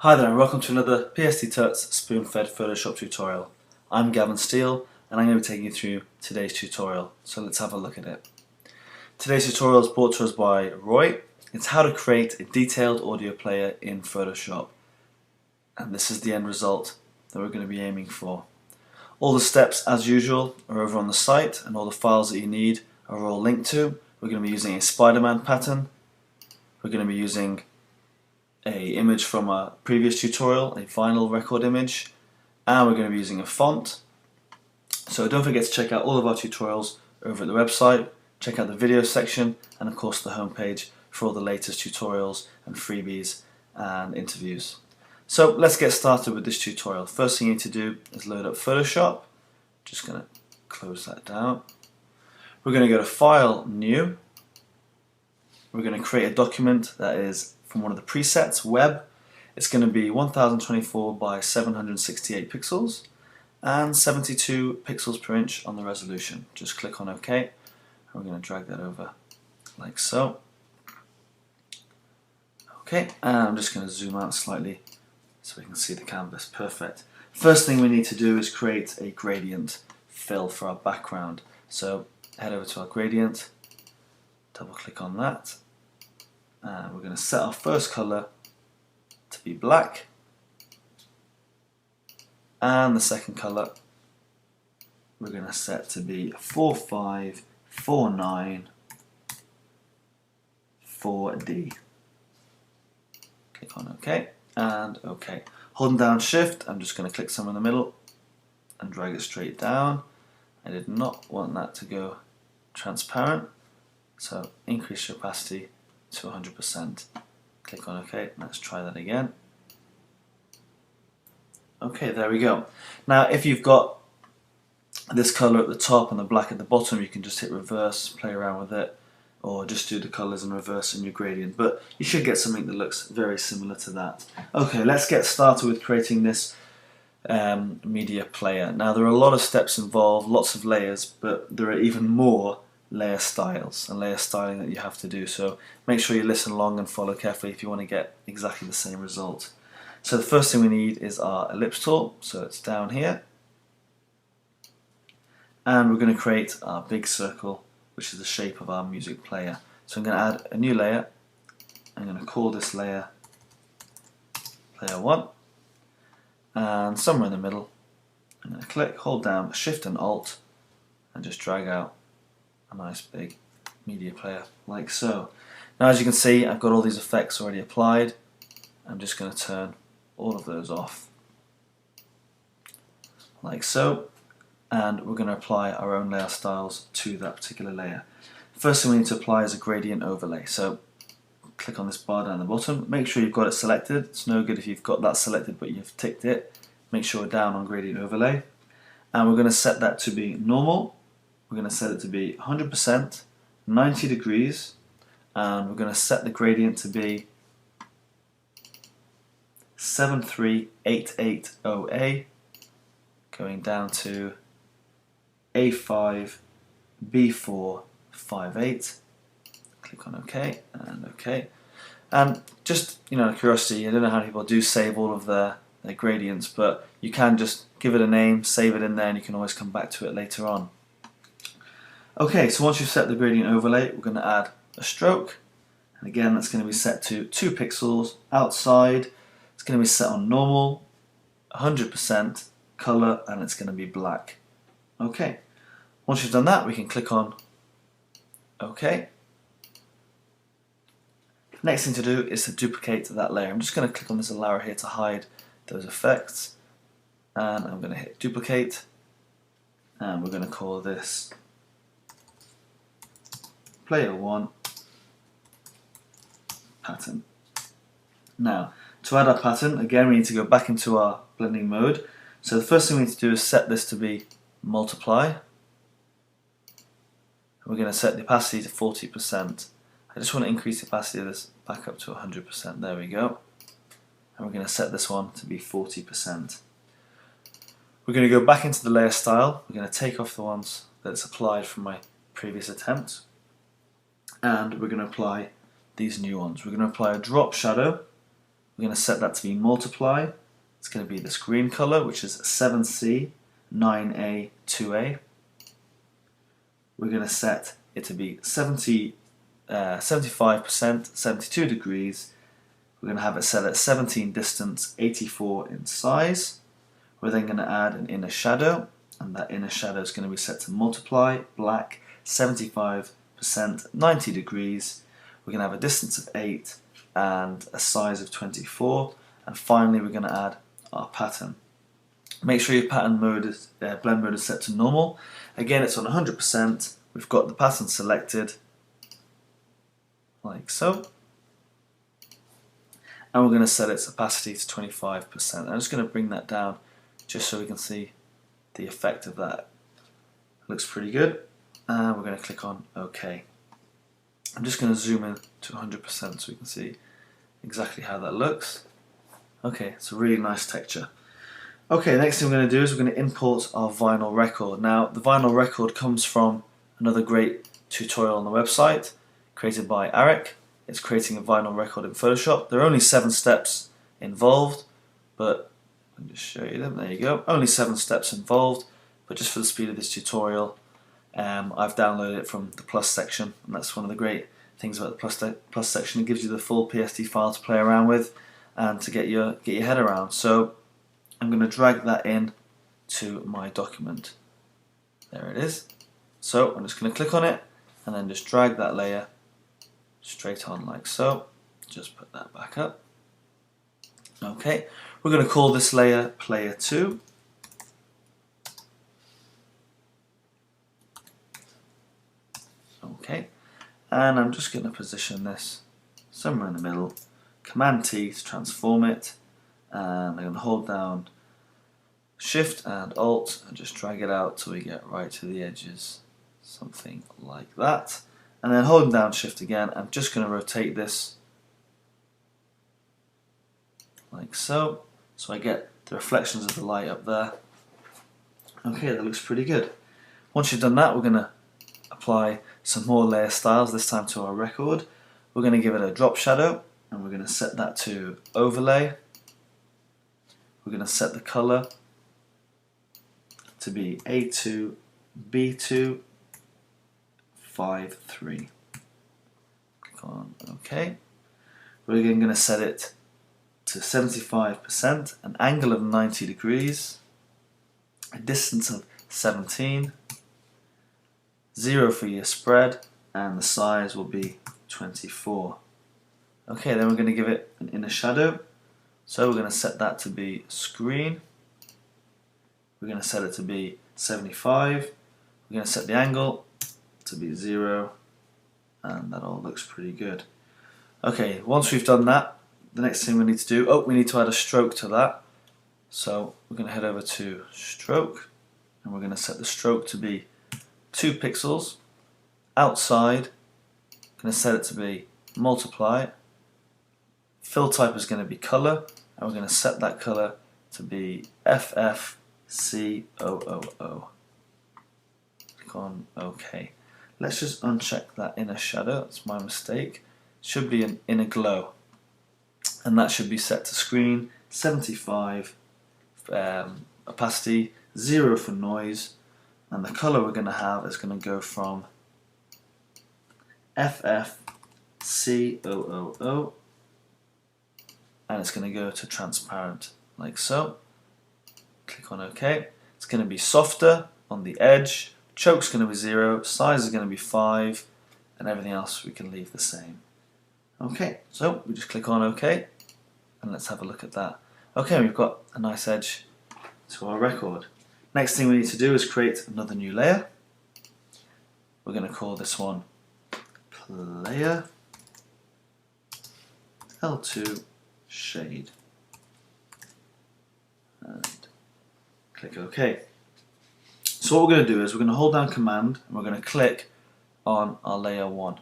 Hi there and welcome to another PSD Tuts spoon-fed Photoshop tutorial. I'm Gavin Steele and I'm going to be taking you through today's tutorial, so let's have a look at it. Today's tutorial is brought to us by Roy. It's how to create a detailed audio player in Photoshop, and this is the end result that we're going to be aiming for. All the steps as usual are over on the site, and all the files that you need are all linked to. We're going to be using a Spider-Man pattern. We're going to be using an image from a previous tutorial, a vinyl record image, and we're going to be using a font. So don't forget to check out all of our tutorials over at the website, check out the video section, and of course the homepage for all the latest tutorials and freebies and interviews. So let's get started with this tutorial. First thing you need to do is load up Photoshop. Just going to close that down. We're going to go to File, New. We're going to create a document that is from one of the presets, Web. It's going to be 1024 by 768 pixels and 72 pixels per inch on the resolution. Just click on OK, and we're going to drag that over like so. Okay, and I'm just going to zoom out slightly so we can see the canvas. Perfect. First thing we need to do is create a gradient fill for our background. So head over to our gradient, double click on that, and we're going to set our first colour to be black, and the second colour we're going to set to be 45494D. Click on OK and OK. Holding down Shift, I'm just going to click somewhere in the middle and drag it straight down. I did not want that to go transparent, so increase your opacity to 100%. Click on OK. Let's try that again. Okay, there we go. Now if you've got this colour at the top and the black at the bottom, you can just hit reverse, play around with it, or just do the colours in reverse in your gradient, but you should get something that looks very similar to that. Okay, let's get started with creating this media player. Now there are a lot of steps involved, lots of layers, but there are even more layer styles and layer styling that you have to do, so make sure you listen along and follow carefully if you want to get exactly the same result. So the first thing we need is our ellipse tool, so it's down here, and we're going to create our big circle, which is the shape of our music player. So I'm going to add a new layer. I'm going to call this layer Player 1, and somewhere in the middle I'm going to click, hold down Shift and Alt, and just drag out a nice big media player like so. Now as you can see, I've got all these effects already applied. I'm just going to turn all of those off like so, and we're going to apply our own layer styles to that particular layer. First thing we need to apply is a gradient overlay, so click on this bar down the bottom, make sure you've got it selected. It's no good if you've got that selected but you've ticked it. Make sure we're down on gradient overlay, and we're going to set that to be normal. We're going to set it to be 100%, 90 degrees, and we're going to set the gradient to be 73880A, going down to A5, B4, 58. Click on OK and OK. And just, curiosity, I don't know how people do save all of their gradients, but you can just give it a name, save it in there, and you can always come back to it later on. Okay, so once you've set the gradient overlay, we're going to add a stroke, and again that's going to be set to 2 pixels outside. It's going to be set on normal, 100% color, and it's going to be black. Okay, once you've done that, we can click on OK. Next thing to do is to duplicate that layer. I'm just going to click on this allow here to hide those effects, and I'm going to hit duplicate, and we're going to call this Player 1 pattern. Now, to add our pattern, again we need to go back into our blending mode. So the first thing we need to do is set this to be multiply. We're going to set the opacity to 40%. I just want to increase the opacity of this back up to 100%. There we go. And we're going to set this one to be 40%. We're going to go back into the layer style. We're going to take off the ones that's applied from my previous attempt, and we're going to apply these new ones. We're going to apply a drop shadow We're going to set that to be multiply. It's going to be this green color, which is 7C, 9A, 2A. We're going to set it to be 75%, 72 degrees. We're going to have it set at 17 distance, 84 in size. We're then going to add an inner shadow, and that inner shadow is going to be set to multiply, black, 75%, 90 degrees. We're going to have a distance of 8 and a size of 24. And finally we're going to add our pattern. Make sure your pattern mode is, blend mode is set to normal. Again, it's on 100%. We've got the pattern selected, like so. And we're going to set its opacity to 25%. I'm just going to bring that down just so we can see the effect of that. Looks pretty good. And we're going to click on OK. I'm just going to zoom in to 100% so we can see exactly how that looks. Okay, it's a really nice texture. Okay, next thing we're going to do is we're going to import our vinyl record. Now, the vinyl record comes from another great tutorial on the website created by Arik. It's creating a vinyl record in Photoshop. There are only 7 steps involved, but I'll just show you them. There you go. Only 7 steps involved, but just for the speed of this tutorial, I've downloaded it from the plus section, and that's one of the great things about the plus section. It gives you the full PSD file to play around with and to get your head around. So I'm going to drag that in to my document. There it is. So I'm just going to click on it and then just drag that layer straight on like so. Just put that back up. Okay, we're going to call this layer Player 2. Okay, and I'm just going to position this somewhere in the middle. Command T to transform it, and I'm going to hold down Shift and Alt and just drag it out till we get right to the edges, something like that. And then holding down Shift again, I'm just going to rotate this like so, so I get the reflections of the light up there. Okay, that looks pretty good. Once you've done that, we're going to apply some more layer styles, this time to our record. We're going to give it a drop shadow, and we're going to set that to overlay. We're going to set the color to be A2, B2, 5, 3. Click on OK. We're again going to set it to 75%, an angle of 90 degrees, a distance of 17, 0 for your spread, and the size will be 24. Okay, then we're going to give it an inner shadow. So we're going to set that to be screen. We're going to set it to be 75. We're going to set the angle to be 0, and that all looks pretty good. Okay, once we've done that, the next thing we need to do, we need to add a stroke to that. So we're going to head over to stroke, and we're going to set the stroke to be 2 pixels. Outside, I'm going to set it to be multiply. Fill type is going to be color, and we're going to set that color to be FFCOOO. Click on OK. Let's just uncheck that inner shadow, that's my mistake. It should be an inner glow, and that should be set to screen, 75, opacity, 0 for noise, and the color we're going to have is going to go from FFCOOO, and it's going to go to transparent like so. Click on OK. It's going to be softer on the edge, choke's going to be 0, size is going to be 5, and everything else we can leave the same. Okay, so we just click on OK, and let's have a look at that. Okay, we've got a nice edge to our record. Next thing we need to do is create another new layer. We're going to call this one Player L2 Shade, and click OK. So what we're going to do is we're going to hold down Command, and we're going to click on our layer 1.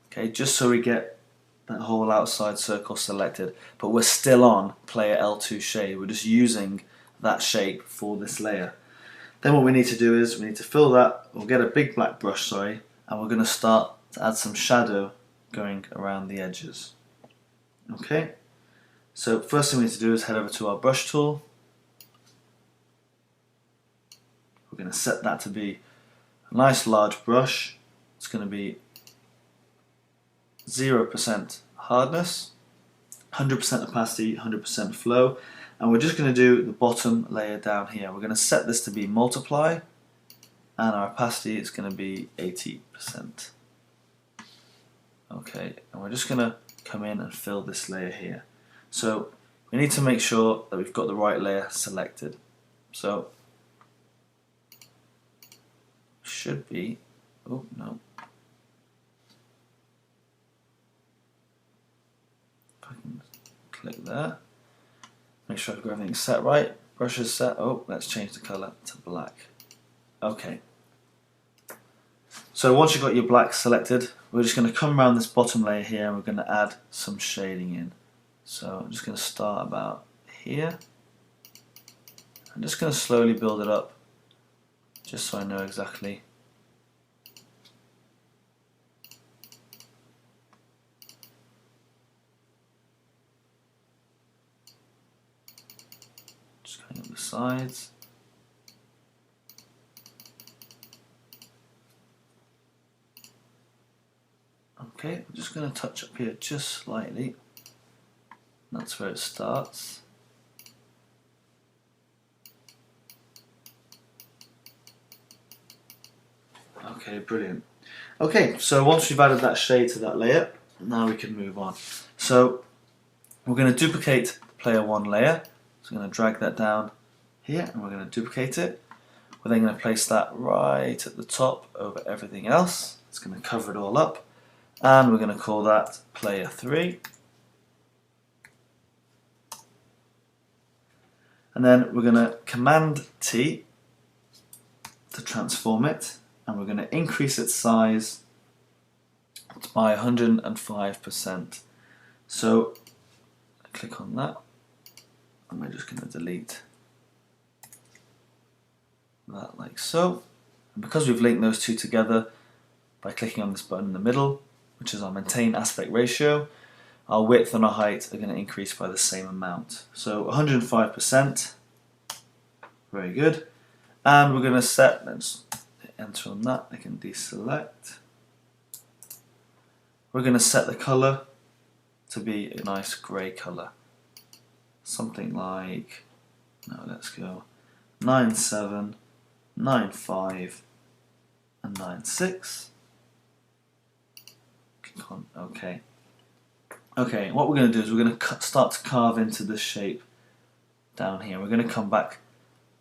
Okay, just so we get that whole outside circle selected, but we're still on Player L2 Shade. We're just using that shape for this layer. Then what we need to do is we need to fill that. We'll get a big black brush, and we're going to start to add some shadow going around the edges. Okay, So first thing we need to do is head over to our brush tool. We're going to set that to be a nice large brush. It's going to be 0% hardness, 100% opacity, 100% flow, and we're just going to do the bottom layer down here. We're going to set this to be multiply, and our opacity is going to be 80%. Okay, and we're just going to come in and fill this layer here. So we need to make sure that we've got the right layer selected. So should be, oh no, if I can click there, make sure I've got everything set right, brush is set, oh let's change the colour to black. Okay, so once you've got your black selected, we're just going to come around this bottom layer here and we're going to add some shading in. So I'm just going to start about here. I'm just going to slowly build it up just so I know exactly. Just going up the sides. Okay, I'm just going to touch up here just slightly. That's where it starts. Okay, brilliant. Okay, so once we've added that shade to that layer, now we can move on. So we're going to duplicate player 1 layer. So I'm going to drag that down here and we're going to duplicate it. We're then going to place that right at the top over everything else. It's going to cover it all up. And we're going to call that player 3. And then we're going to Command T to transform it, and we're going to increase its size by 105%. So click on that, and we're just going to delete that like so. And because we've linked those two together by clicking on this button in the middle, which is our maintain aspect ratio, our width and our height are going to increase by the same amount. So 105%, very good. And we're going to set, let's enter on that, I can deselect. We're going to set the colour to be a nice grey colour. Something like, no, let's go 97, 95 and 96. Click on OK. Okay, what we're going to do is we're going to start to carve into this shape down here. We're going to come back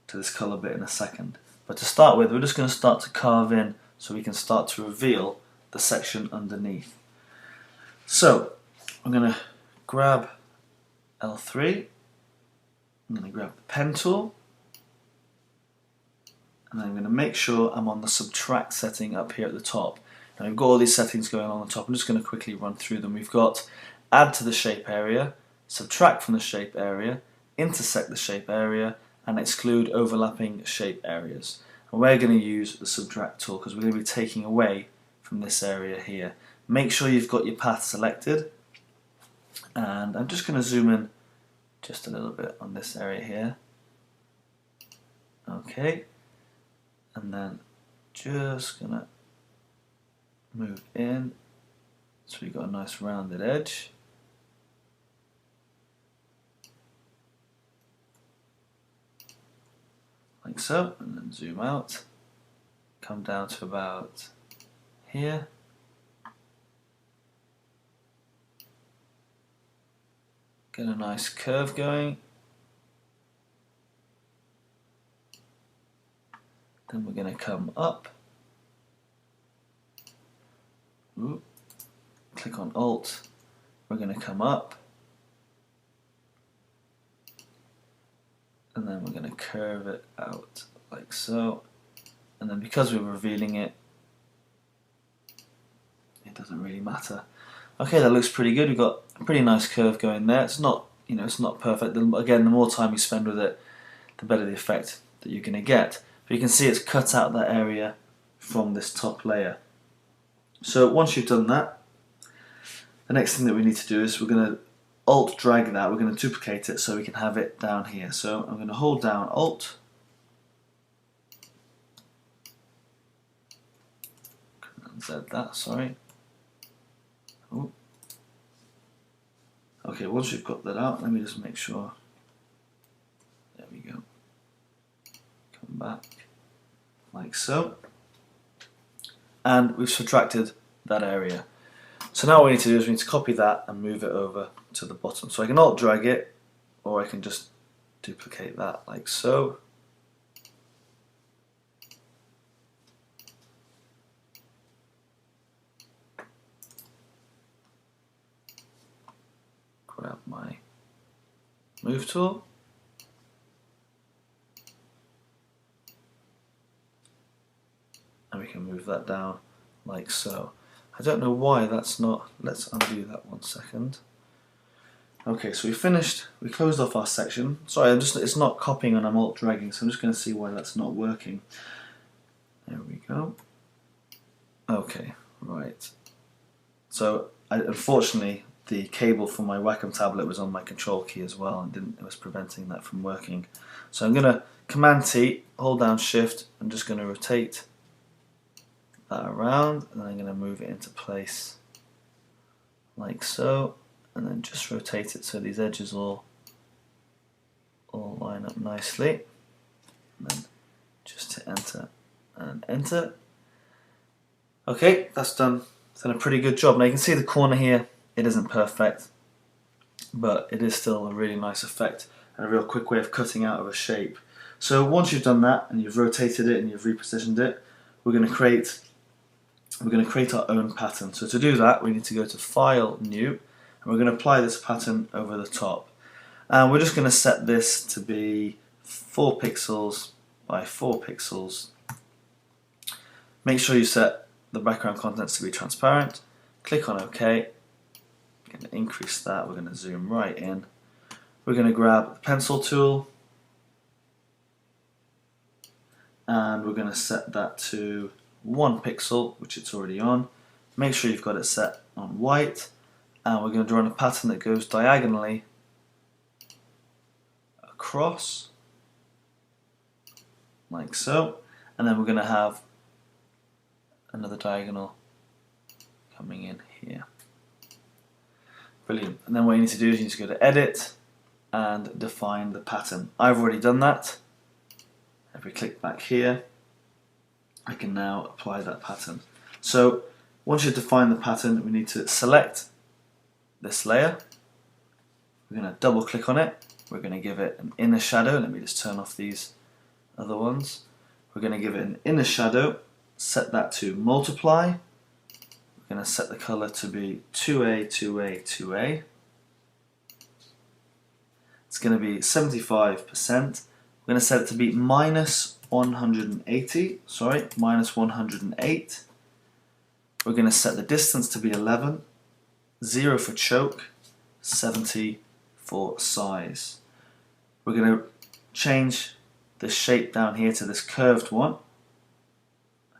to this colour bit in a second. But to start with, we're just going to start to carve in so we can start to reveal the section underneath. So, I'm going to grab L3, I'm going to grab the pen tool, and I'm going to make sure I'm on the subtract setting up here at the top. Now we've got all these settings going on the top. I'm just going to quickly run through them. We've got add to the shape area, subtract from the shape area, intersect the shape area, and exclude overlapping shape areas. And we're going to use the subtract tool because we're going to be taking away from this area here. Make sure you've got your path selected, and I'm just going to zoom in just a little bit on this area here. Okay, and then just going to move in so we've got a nice rounded edge. Like so, and then zoom out, come down to about here. Get a nice curve going. Then we're going to come up. Ooh. Click on Alt. We're going to come up. And then we're going to curve it out like so. And then because we're revealing it, it doesn't really matter. Okay, that looks pretty good. We've got a pretty nice curve going there. It's not, it's not perfect. Again, the more time you spend with it, the better the effect that you're going to get. But you can see it's cut out that area from this top layer. So once you've done that, the next thing that we need to do is we're going to Alt drag that, we're going to duplicate it so we can have it down here. So I'm going to hold down Alt, Z that, sorry. Ooh. Okay, once we've got that out, let me just make sure. There we go. Come back, like so. And we've subtracted that area. So now what we need to do is we need to copy that and move it over to the bottom. So I can Alt drag it, or I can just duplicate that like so. Grab my move tool. And we can move that down like so. I don't know why that's not, let's undo that 1 second. Okay, so we finished, we closed off our section. Sorry, it's not copying and I'm Alt dragging, so I'm just going to see why that's not working. There we go. Okay, right. So unfortunately the cable for my Wacom tablet was on my control key as well, and it was preventing that from working. So I'm going to Command T, hold down Shift, I'm just going to rotate that around, and then I'm going to move it into place like so, and then just rotate it so these edges all line up nicely, and then just hit enter and enter. Okay, that's done. It's done a pretty good job. Now you can see the corner here, it isn't perfect, but it is still a really nice effect and a real quick way of cutting out of a shape. So once you've done that and you've rotated it and you've repositioned it, we're going to create our own pattern. So to do that, we need to go to File, New, and we're going to apply this pattern over the top. And we're just going to set this to be 4 pixels by 4 pixels. Make sure you set the background contents to be transparent. Click on OK. We're going to increase that. We're going to zoom right in. We're going to grab the pencil tool, and we're going to set that to 1 pixel, which it's already on. Make sure you've got it set on white, and we're going to draw in a pattern that goes diagonally across like so, and then we're going to have another diagonal coming in here. Brilliant. And then what you need to do is you need to go to Edit and define the pattern. I've already done that. If we click back here, I can now apply that pattern. So once you've defined the pattern, we need to select this layer. We're going to double click on it. We're going to give it an inner shadow. Let me just turn off these other ones. We're going to give it an inner shadow, set that to multiply. We're going to set the color to be 2A, 2A, 2A. It's going to be 75%. We're going to set it to be minus 180, minus 108. We're going to set the distance to be 11, 0 for choke, 70 for size. We're going to change the shape down here to this curved one,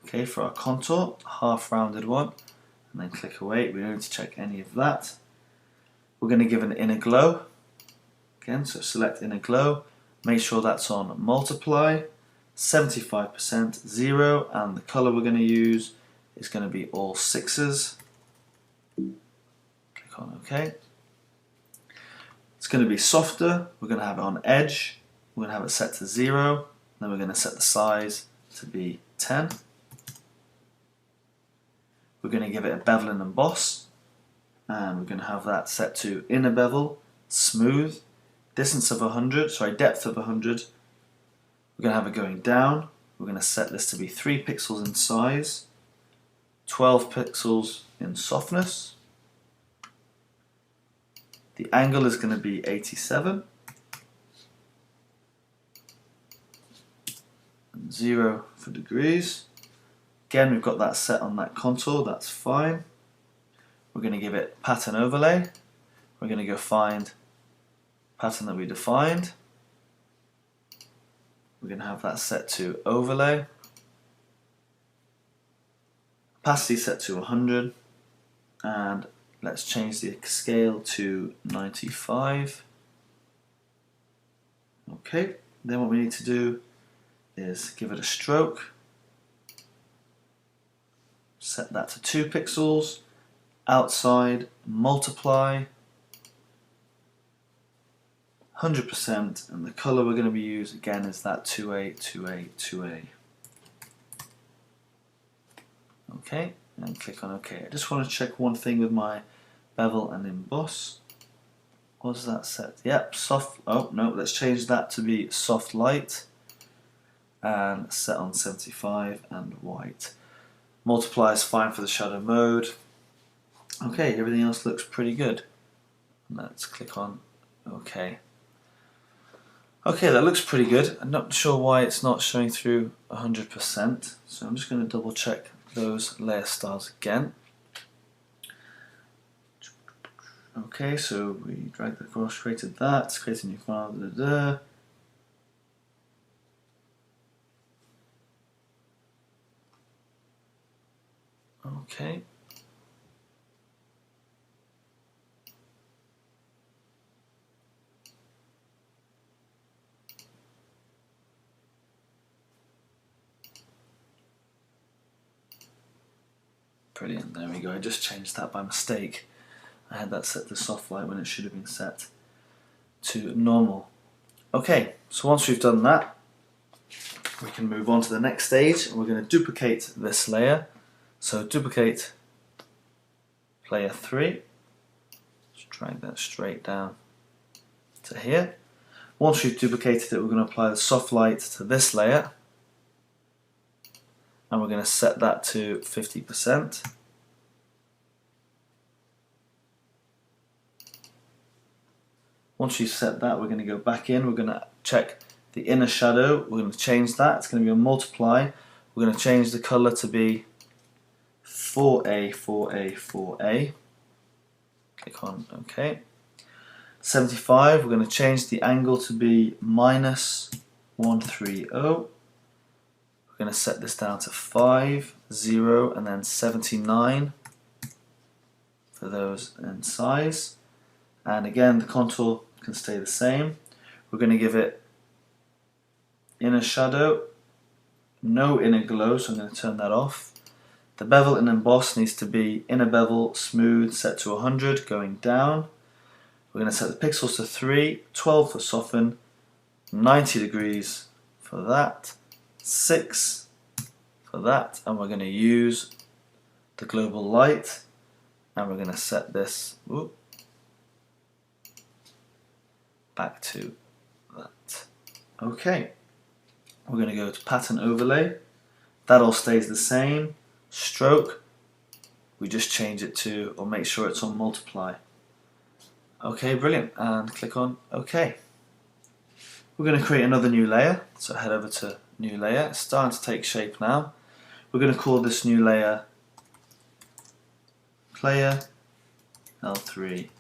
okay, for our contour, half rounded one, and then click away. We don't need to check any of that. We're going to give an inner glow, again, so select inner glow, make sure that's on multiply, 75%, 0, and the color we're going to use is going to be all 6s. Click on OK. It's going to be softer. We're going to have it on edge. We're going to have it set to 0. Then we're going to set the size to be 10. We're going to give it a bevel and emboss, and we're going to have that set to inner bevel, smooth, distance of 100, depth of 100. We're going to have it going down. We're going to set this to be 3 pixels in size, 12 pixels in softness. The angle is going to be 87. And 0 for degrees. Again, we've got that set on that contour, that's fine. We're going to give it pattern overlay. We're going to go find pattern that we defined. We're going to have that set to overlay. Opacity set to 100. And let's change the scale to 95. Okay, then what we need to do is give it a stroke, set that to 2 pixels, outside, multiply, 100%, and the color we're going to be using again is that 2A, 2A, 2A. Okay, and click on OK. I just want to check one thing with my bevel and emboss. Was that set? Yep, soft. Oh no, let's change that to be soft light and set on 75 and white. Multiply is fine for the shadow mode. Okay, everything else looks pretty good. Let's click on OK. Okay, that looks pretty good. I'm not sure why it's not showing through 100%, so I'm just going to double check those layer styles again. Okay, so we drag the cross, created that, create a new file, Okay. Brilliant, there we go. I just changed that by mistake. I had that set to soft light when it should have been set to normal. Okay, so once we've done that, we can move on to the next stage, and we're going to duplicate this layer. So duplicate layer 3, just drag that straight down to here. Once we've duplicated it, we're going to apply the soft light to this layer, and we're going to set that to 50%. Once you've set that, we're going to go back in, we're going to check the inner shadow, we're going to change that, it's going to be a multiply, we're going to change the color to be 4A, 4A, 4A, click on OK. 75, we're going to change the angle to be -130, we're going to set this down to 5, 0 and then 79 for those in size. And again, the contour can stay the same. We're going to give it inner shadow, no inner glow, so I'm going to turn that off. The bevel and emboss needs to be inner bevel, smooth, set to 100, going down. We're going to set the pixels to 3, 12 for soften, 90 degrees for that, 6 for that, and we're going to use the global light, and we're going to set this, back to that. Okay, we're going to go to pattern overlay. That all stays the same. Stroke, we just change it to, or make sure it's on multiply. Okay, brilliant, and click on OK. We're going to create another new layer, so head over to new layer. It's starting to take shape now. We're going to call this new layer Player L3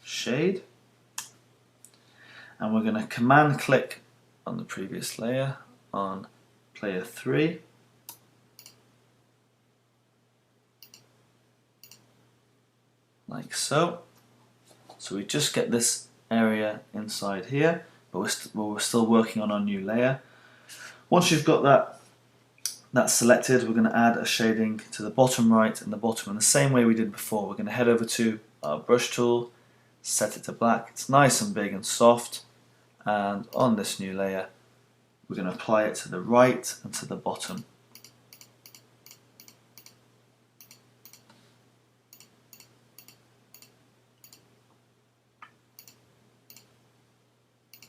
Shade. And we're going to command click on the previous layer on player 3. Like so. So we just get this area inside here, but we're still working on our new layer. Once you've got that selected, we're going to add a shading to the bottom right and the bottom in the same way we did before. We're going to head over to our brush tool, set it to black. It's nice and big and soft. And on this new layer, we're going to apply it to the right and to the bottom.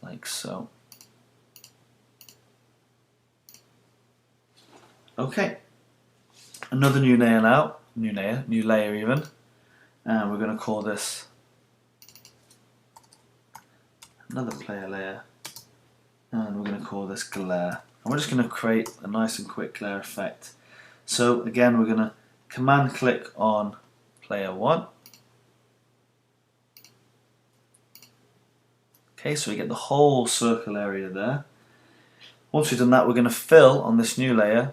Like so. Okay, another new layer now, new layer even, and we're going to call this another player layer, and we're going to call this glare. And we're just going to create a nice and quick glare effect. So again, we're going to command click on player 1. Okay, so we get the whole circle area there. Once we've done that, we're going to fill on this new layer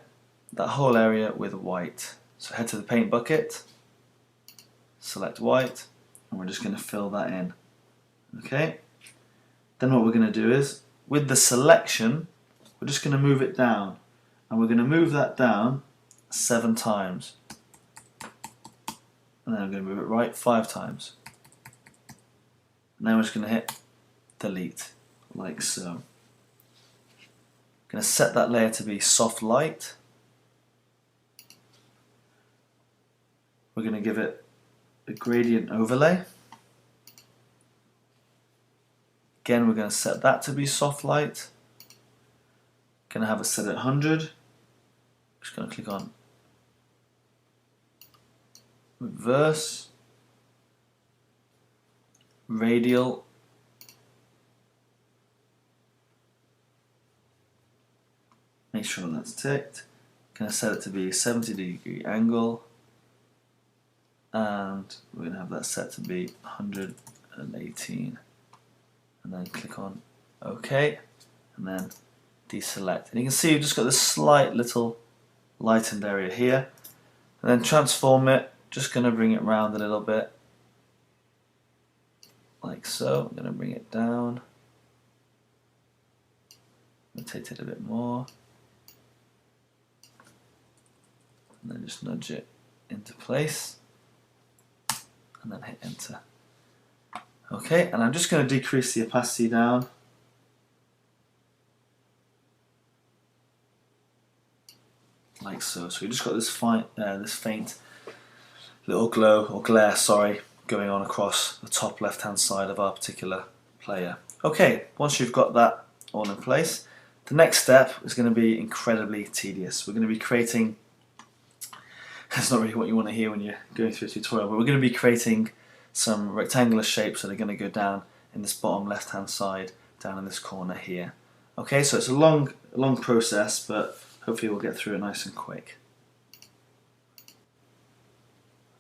that whole area with white. So head to the paint bucket, select white, and we're just going to fill that in. Okay, then what we're going to do is, with the selection, we're just going to move it down, and we're going to move that down 7 times, and then I'm going to move it right 5 times, and then we're just going to hit delete, like so. I'm going to set that layer to be soft light. We're going to give it a gradient overlay. Again, we're going to set that to be soft light. Going to have it set at 100. Just going to click on reverse, radial, make sure that's ticked. Going to set it to be a 70-degree angle, and we're going to have that set to be 118, and then click on OK, and then deselect. And you can see you've just got this slight little lightened area here, and then transform it. Just going to bring it round a little bit, like so. I'm going to bring it down, rotate it a bit more, and then just nudge it into place, and then hit enter. Okay, and I'm just going to decrease the opacity down. Like so. So we just got this faint little glow or glare, sorry, going on across the top left-hand side of our particular player. Okay, once you've got that all in place, the next step is going to be incredibly tedious. We're going to be creating, that's not really what you want to hear when you're going through a tutorial, but we're going to be creating some rectangular shapes that are going to go down in this bottom left-hand side, down in this corner here. Okay, so it's a long process, but hopefully we'll get through it nice and quick.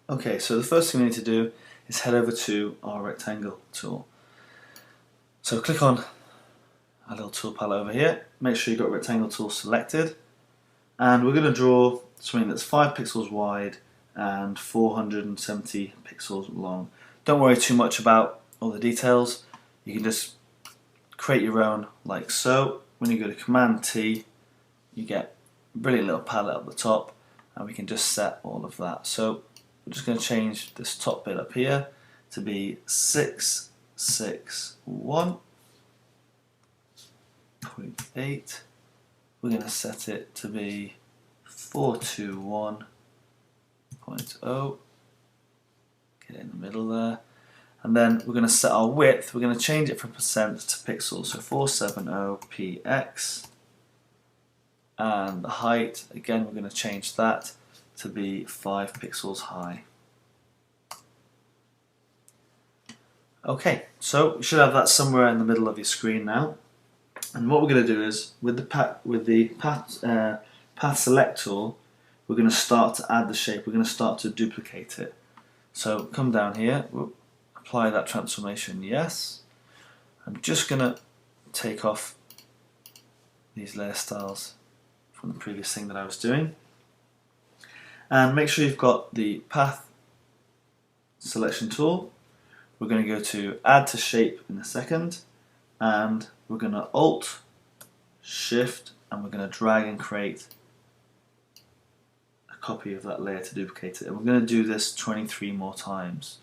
Okay, so the first thing we need to do is head over to our rectangle tool. So click on our little tool palette over here, make sure you've got rectangle tool selected, and we're going to draw something that's 5 pixels wide and 470 pixels long. Don't worry too much about all the details, you can just create your own like so. When you go to Command T, you get a brilliant little palette up the top, and we can just set all of that. So we're just going to change this top bit up here to be 661.8. We're going to set it to be 421.0. Get it in the middle there. And then we're going to set our width, we're going to change it from percent to pixels, so 470px. And the height, again, we're going to change that to be 5 pixels high. Okay, so you should have that somewhere in the middle of your screen now. And what we're going to do is, with the path select tool, we're going to start to add the shape. We're going to start to duplicate it. So come down here, apply that transformation, yes. I'm just going to take off these layer styles from the previous thing that I was doing. And make sure you've got the path selection tool. We're going to go to add to shape in a second, and we're going to Alt, Shift, and we're going to drag and create a copy of that layer to duplicate it. And we're going to do this 23 more times.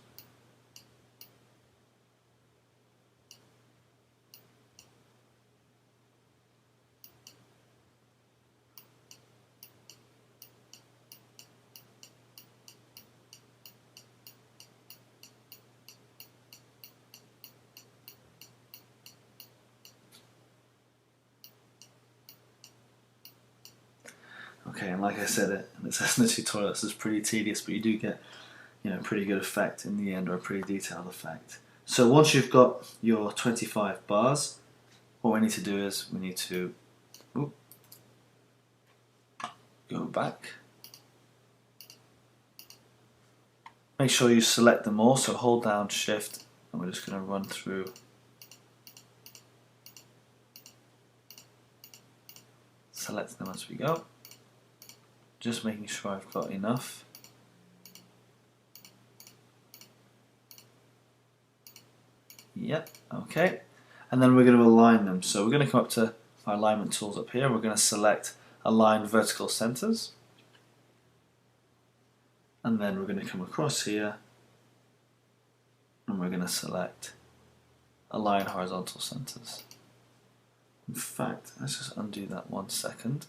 Okay, and like I said, it says in the tutorial, this is pretty tedious, but you do get, pretty good effect in the end, or a pretty detailed effect. So once you've got your 25 bars, what we need to do is we need to go back. Make sure you select them all, so hold down Shift, and we're just going to run through. Select them as we go. Just making sure I've got enough. Yep, okay. And then we're going to align them. So we're going to come up to our alignment tools up here. We're going to select Align Vertical Centers. And then we're going to come across here and we're going to select Align Horizontal Centers. In fact, let's just undo that 1 second.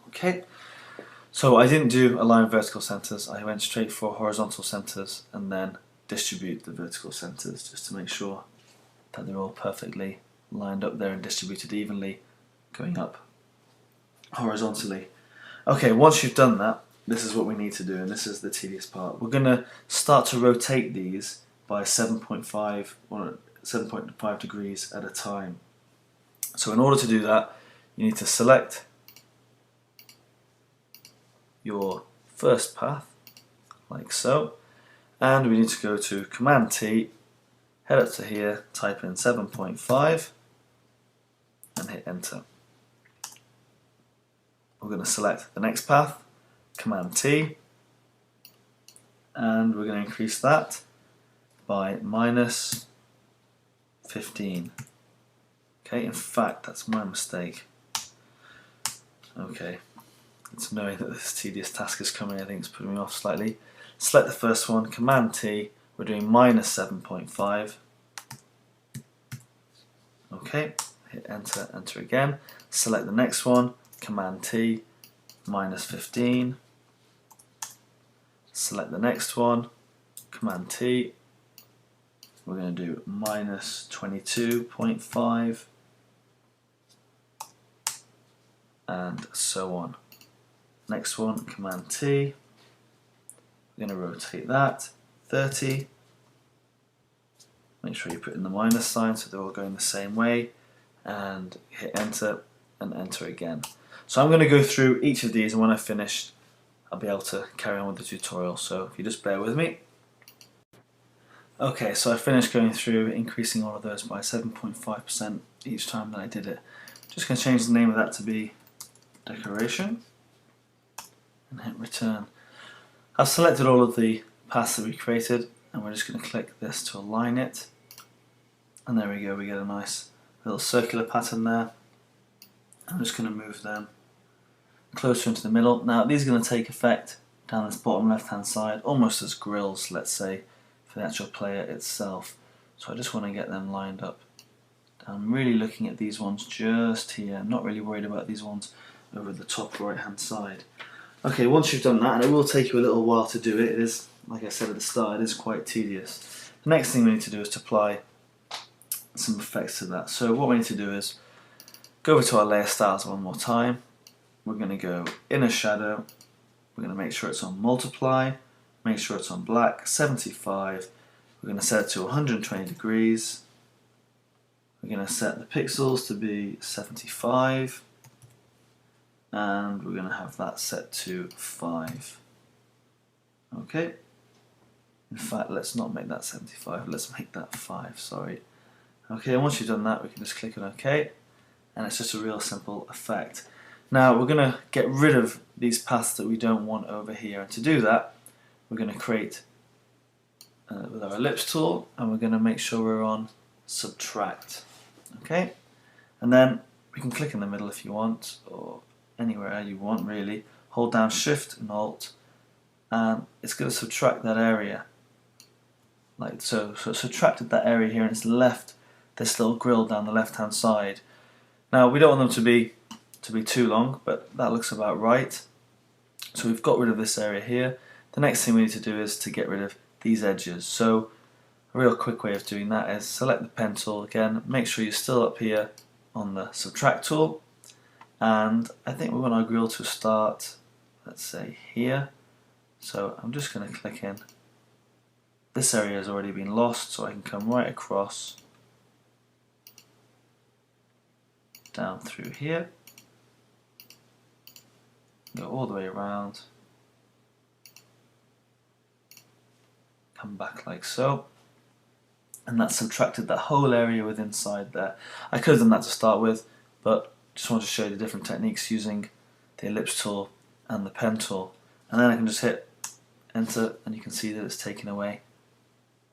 Okay, so I didn't do align vertical centers, I went straight for horizontal centers and then distribute the vertical centers just to make sure that they're all perfectly lined up there and distributed evenly going up horizontally. Okay, once you've done that, this is what we need to do, and this is the tedious part. We're going to start to rotate these by 7.5 or 7.5 degrees at a time. So in order to do that, you need to select your first path, like so, and we need to go to Command T, head up to here, type in 7.5 and hit enter. We're going to select the next path, Command T, and we're going to increase that by minus 15. Okay, in fact that's my mistake. Okay, it's knowing that this tedious task is coming, I think it's putting me off slightly. Select the first one, Command T, we're doing minus 7.5. Okay, hit enter, enter again. Select the next one, Command T, minus 15. Select the next one, Command T, we're going to do minus 22.5 and so on. Next one, Command T, we're going to rotate that 30. Make sure you put in the minus sign so they're all going the same way, and hit enter and enter again. So I'm going to go through each of these, and when I've finished I'll be able to carry on with the tutorial, so if you just bear with me. Okay, so I finished going through increasing all of those by 7.5% each time that I did it. Just going to change the name of that to be decoration and hit return. I've selected all of the paths that we created, and we're just going to click this to align it, and there we go, we get a nice little circular pattern there. I'm just going to move them closer into the middle. Now these are going to take effect down this bottom left hand side almost as grills, let's say, for the actual player itself. So I just want to get them lined up. I'm really looking at these ones just here, I'm not really worried about these ones over the top right hand side. Okay, once you've done that, and it will take you a little while to do it, it is, like I said at the start, it is quite tedious. The next thing we need to do is to apply some effects to that. So what we need to do is go over to our layer styles one more time. We're going to go inner shadow, we're going to make sure it's on multiply, make sure it's on black, 75, we're going to set it to 120 degrees, we're going to set the pixels to be 75, and we're going to have that set to 5. Okay, in fact let's not make that 75, let's make that 5, sorry. Okay, and once you've done that we can just click on OK, and it's just a real simple effect. Now we're going to get rid of these paths that we don't want over here, and to do that we're going to create with our ellipse tool, and we're going to make sure we're on subtract. Okay, and then we can click in the middle if you want, or anywhere you want really. Hold down Shift and Alt, and it's going to subtract that area like so. So it subtracted that area here, and it's left this little grill down the left hand side. Now we don't want them to be too long, but that looks about right. So we've got rid of this area here. The next thing we need to do is to get rid of these edges. So a real quick way of doing that is select the pen tool again, make sure you're still up here on the subtract tool, and I think we want our grill to start, let's say here. So I'm just going to click in. This area has already been lost, so I can come right across down through here, go all the way around, come back like so, and that subtracted that whole area with inside there. I could have done that to start with, but just wanted to show you the different techniques using the ellipse tool and the pen tool. And then I can just hit enter and you can see that it's taken away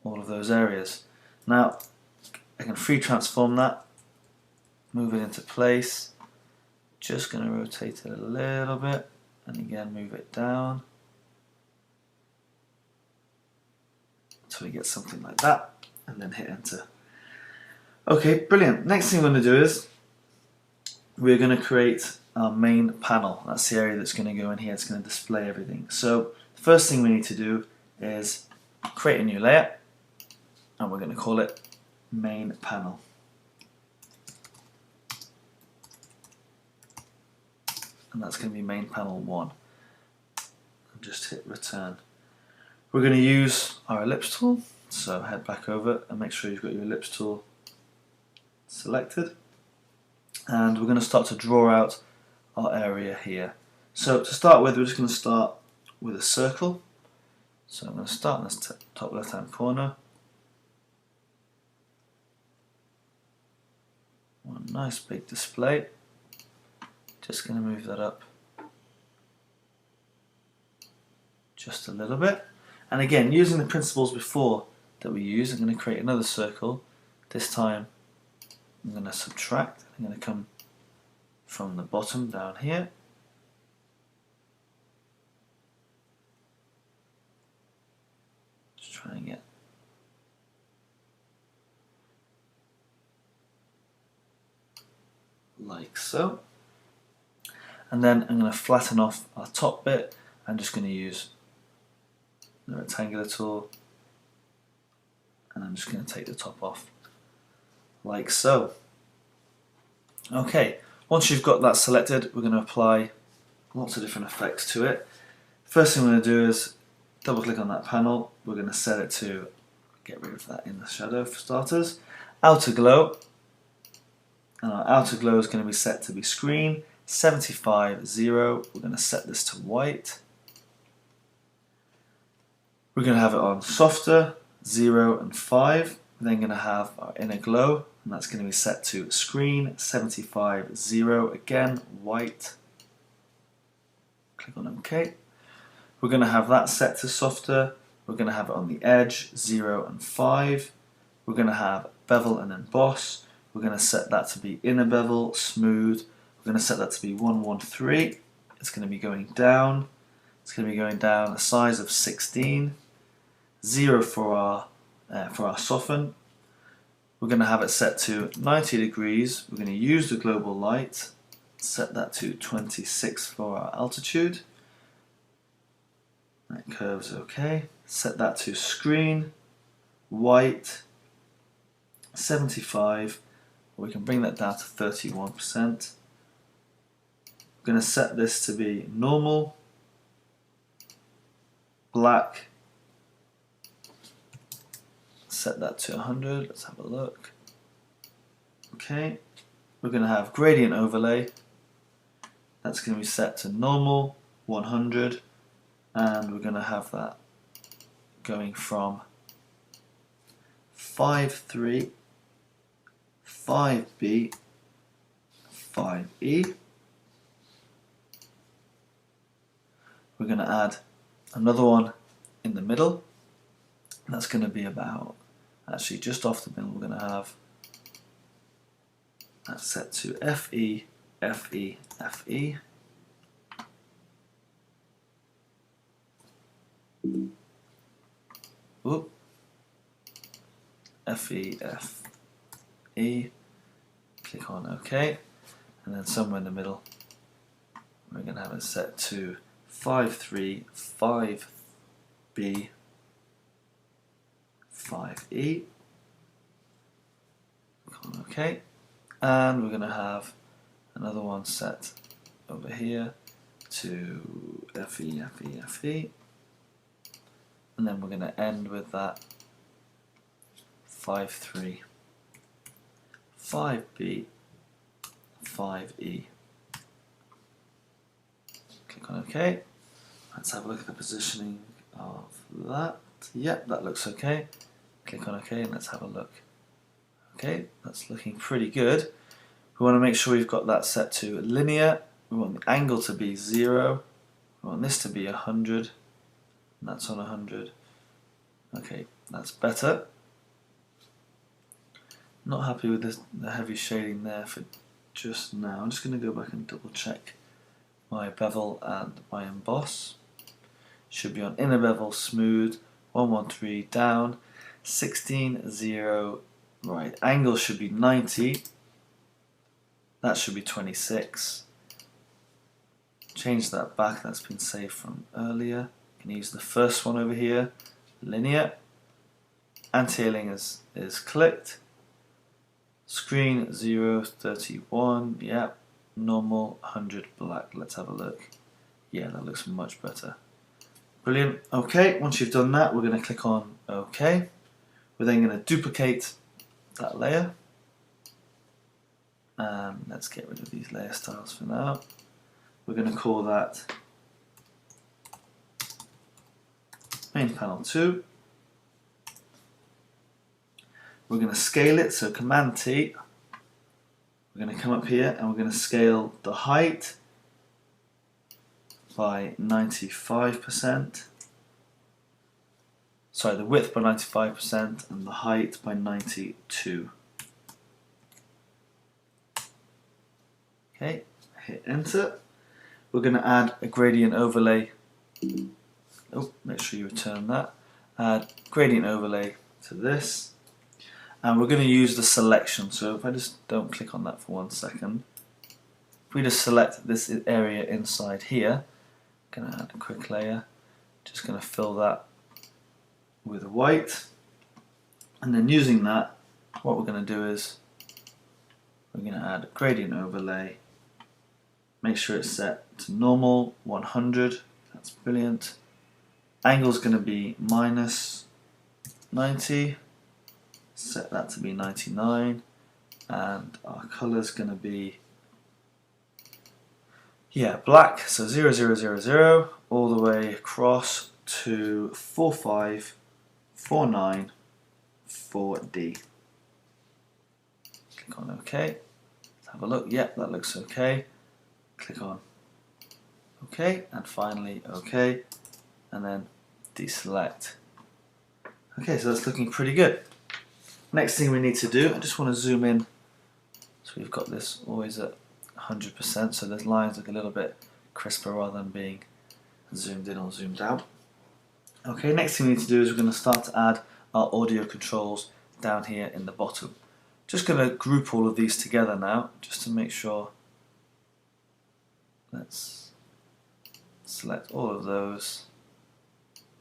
all of those areas. Now I can free transform that, move it into place, just going to rotate it a little bit and again move it down until we get something like that, and then hit enter. Okay, brilliant. Next thing we're going to do is we're going to create our main panel. That's the area that's going to go in here. It's going to display everything. So the first thing we need to do is create a new layer, and we're going to call it main panel. And that's going to be main panel 1. And just hit return. We're going to use our ellipse tool, so head back over and make sure you've got your ellipse tool selected. And we're going to start to draw out our area here. So to start with, we're just going to start with a circle. So I'm going to start in this top left hand corner. One nice big display. Just going to move that up just a little bit. And again, using the principles before that we used, I'm going to create another circle. This time I'm going to subtract. I'm going to come from the bottom down here. Just try and get like so. And then I'm going to flatten off our top bit. I'm just going to use the rectangular tool, and I'm just going to take the top off like so. Okay, once you've got that selected, we're going to apply lots of different effects to it. First thing we're going to do is double click on that panel. We're going to set it to get rid of that in the shadow for starters. Outer glow, and our outer glow is going to be set to be screen 75 0. We're going to set this to white. We're going to have it on softer 0 and 5. We're then going to have our inner glow, and that's going to be set to screen 75 0, again white. Click on OK. We're going to have that set to softer. We're going to have it on the edge 0 and 5. We're going to have bevel and emboss. We're going to set that to be inner bevel, smooth. We're going to set that to be 113. It's going to be going down. It's going to be going down a size of 16. 0 for our soften. We're going to have it set to 90 degrees. We're going to use the global light. Set that to 26 for our altitude. That curves okay. Set that to screen, white, 75. We can bring that down to 31%. We're going to set this to be normal, black, set that to 100, let's have a look. Okay, we're going to have gradient overlay, that's going to be set to normal, 100, and we're going to have that going from 5.3, 5B, 5E. We're going to add another one in the middle. That's going to be about, actually just off the middle, we're going to have that set to FE, FE, FE. Whoop. FE, FE. Click on OK. And then somewhere in the middle, we're going to have it set to 5.3, 5B, 5E. Click on OK. And we're going to have another one set over here to FE, FE, FE. And then we're going to end with that 5.3, 5B, 5E. Click on OK. Let's have a look at the positioning of that. Yep, that looks okay. Click on OK and let's have a look. Okay, that's looking pretty good. We want to make sure we've got that set to linear. We want the angle to be 0. We want this to be 100. And that's on 100. Okay, that's better. Not happy with this, the heavy shading there for just now. I'm just going to go back and double check my bevel and my emboss. Should be on inner bevel smooth, 113 down, 16 0. Right, angle should be 90. That should be 26. Change that back, that's been saved from earlier. You can use the first one over here, linear. Anti-aliasing is clicked. Screen 0, 31, yep. Normal, 100, black. Let's have a look. Yeah, that looks much better. Brilliant. Okay, once you've done that, we're going to click on OK. We're then going to duplicate that layer. Let's get rid of these layer styles for now. We're going to call that main panel 2. We're going to scale it, so Command T. We're going to come up here and we're going to scale the height by 95%. Sorry, the width by 95% and the height by 92. Okay, hit enter. We're going to add a gradient overlay. Oh, make sure you return that. Add gradient overlay to this. And we're going to use the selection. So if I just don't click on that for 1 second. If we just select this area inside here, I'm going to add a quick layer. Just going to fill that with white. And then using that, what we're going to do is we're going to add a gradient overlay. Make sure it's set to normal, 100. That's brilliant. Angle's going to be minus 90. Set that to be 99. And our color's going to be, yeah, black. So 0, 0, 0, 0 all the way across to 45, 49, 4D. Click on OK. Let's have a look. Yep, that looks okay. Click on OK, and finally OK, and then deselect. Okay, so that's looking pretty good. Next thing we need to do, I just want to zoom in. So we've got this always at 100%, so the lines look a little bit crisper rather than being zoomed in or zoomed out. Okay, next thing we need to do is we're going to start to add our audio controls down here in the bottom. Just going to group all of these together now, just to make sure. Let's select all of those,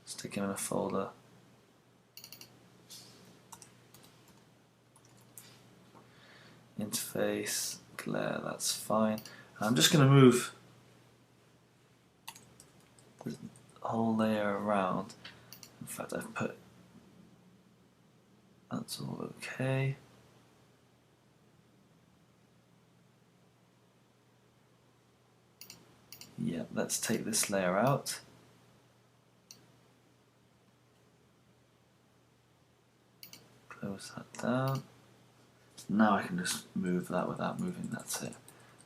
stick them in a folder. Interface, glare, that's fine. I'm just going to move the whole layer around. In fact, I've put, that's all okay. Yeah, let's take this layer out. Close that down. Now I can just move that without moving, that's it.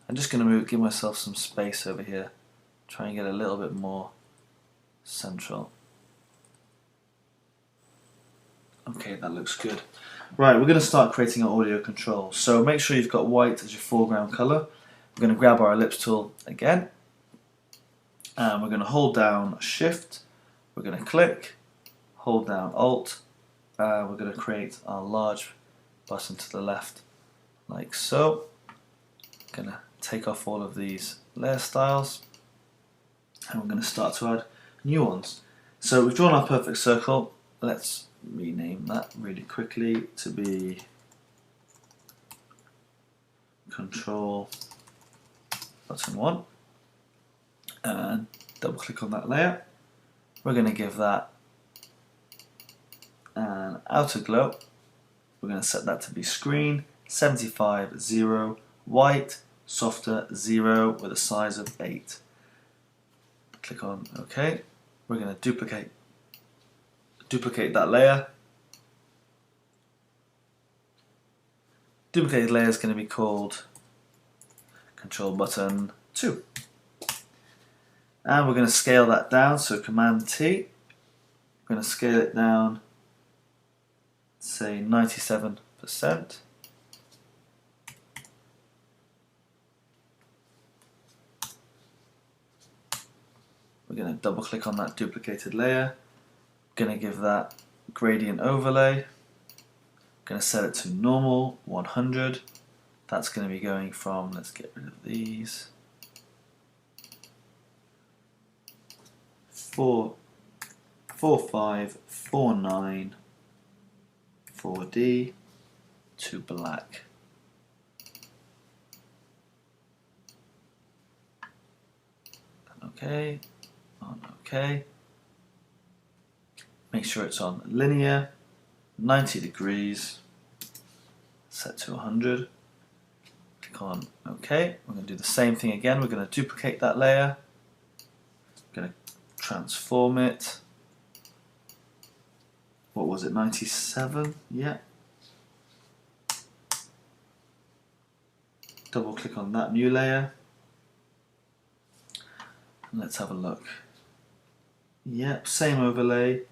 I'm just going to give myself some space over here. Try and get a little bit more central. Okay, that looks good. Right, we're going to start creating our audio controls. So make sure you've got white as your foreground color. We're going to grab our ellipse tool again. And we're going to hold down Shift, we're going to click, hold down Alt, we're going to create our large button to the left, like so. Going to take off all of these layer styles, and we're going to start to add new ones. So we've drawn our perfect circle. Let's rename that really quickly to be Control Button 1. And double click on that layer. We're going to give that an outer glow. We're going to set that to be screen 75 0 white softer 0 with a size of 8. Click on OK. We're going to duplicate that layer. duplicated layer is going to be called Control Button 2. And we're going to scale that down, so Command T. We're going to scale it down, say 97%. We're going to double click on that duplicated layer. We're going to give that gradient overlay. We're going to set it to normal 100. That's going to be going from, let's get rid of these, 4549 4D to black. Okay, on OK. Make sure it's on linear, 90 degrees, set to 100. Click on OK. We're going to do the same thing again. We're going to duplicate that layer. We're going to transform it. What was it, 97? Yeah. Double click on that new layer. And let's have a look. Yep, same overlay.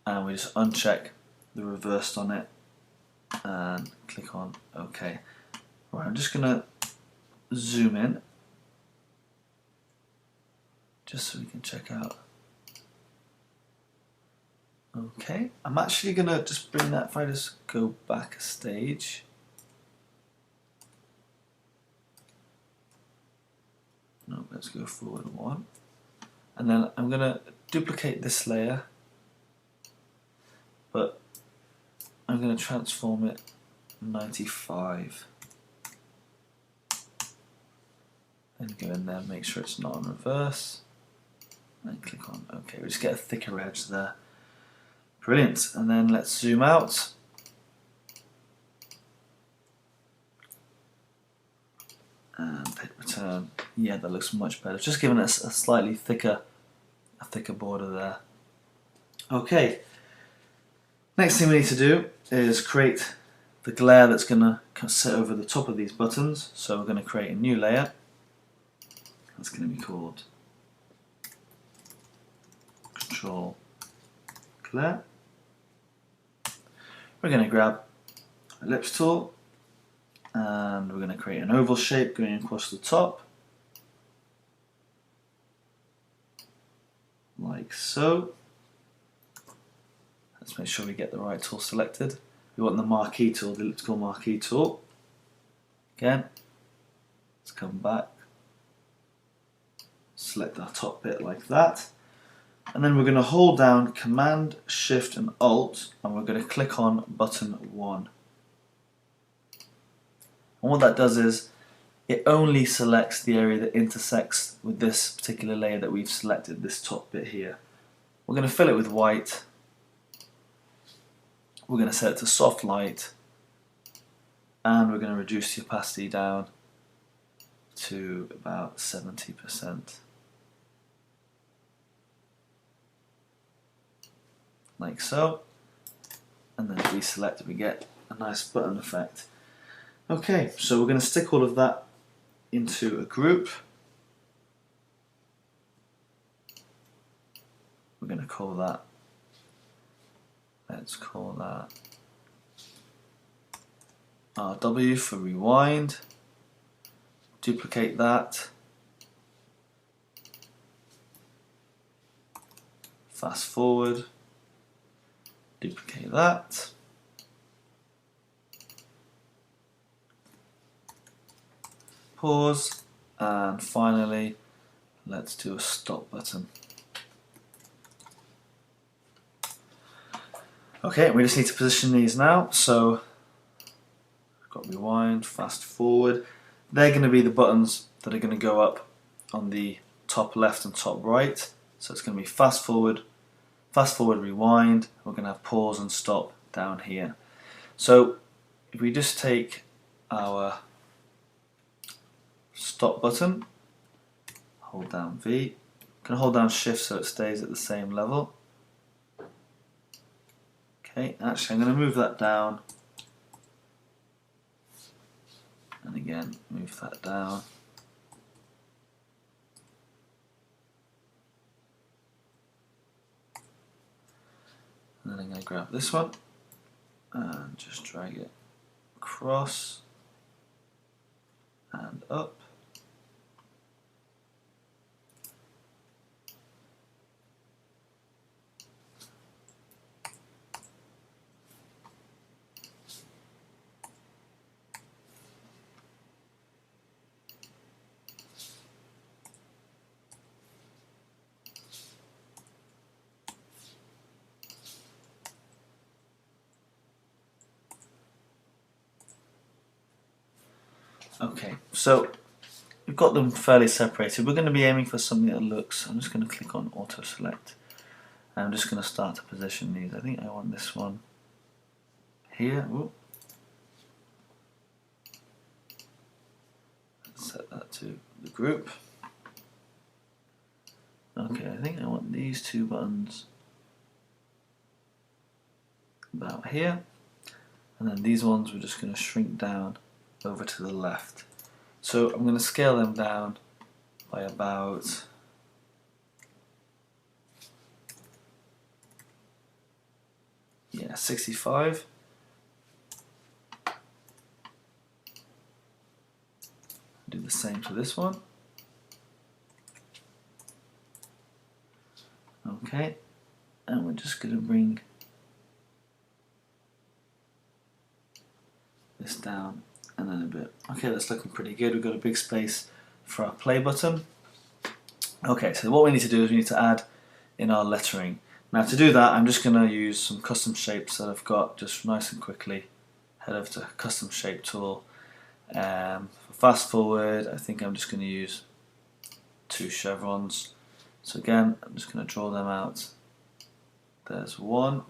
And we just uncheck the reversed on it and click on OK. Right, I'm just going to zoom in just so we can check out. Okay, I'm actually going to just bring that, if I just go back a stage. No, let's go forward one. And then I'm going to duplicate this layer, but I'm going to transform it 95. And go in there, make sure it's not in reverse. And click on OK. We just get a thicker edge there. Brilliant. And then let's zoom out. And hit return. Yeah, that looks much better. Just giving us a slightly thicker border there. Okay. Next thing we need to do is create the glare that's going to sit over the top of these buttons. So we're going to create a new layer. That's going to be called Control Glare. We're going to grab ellipse tool and we're going to create an oval shape going across the top, like so. Let's make sure we get the right tool selected. We want the marquee tool, the elliptical marquee tool. Again, let's come back, select our top bit like that. And then we're going to hold down Command, Shift and Alt and we're going to click on button 1. And what that does is it only selects the area that intersects with this particular layer that we've selected, this top bit here. We're going to fill it with white. We're going to set it to soft light and we're going to reduce the opacity down to about 70%. Like so, and then deselect and we get a nice button effect. Okay, so we're going to stick all of that into a group. We're going to call that, let's call that RW for rewind. Duplicate that. Fast forward. Duplicate that. Pause, and finally let's do a stop button. Okay, we just need to position these now, so I've got rewind, fast forward. They're going to be the buttons that are going to go up on the top left and top right. So it's going to be fast forward, rewind. We're going to have pause and stop down here. So if we just take our stop button, hold down V, I'm going to hold down Shift so it stays at the same level. Okay, actually I'm going to move that down again, move that down. And then I'm going to grab this one and just drag it across and up. Okay, so we've got them fairly separated. We're going to be aiming for something that looks, I'm just going to click on auto select. I'm just going to start to position these. I think I want this one here. Ooh. Set that to the group. Okay, I think I want these two buttons about here. And then these ones we're just going to shrink down over to the left. So I'm going to scale them down by about 65. Do the same to this one. Okay, and we're just going to bring this down and then a bit. Okay, that's looking pretty good. We've got a big space for our play button. Okay, so what we need to do is we need to add in our lettering. Now to do that, I'm just going to use some custom shapes that I've got just nice and quickly. Head over to custom shape tool. For fast forward, I think I'm just going to use 2 chevrons. So again, I'm just going to draw them out. There's one.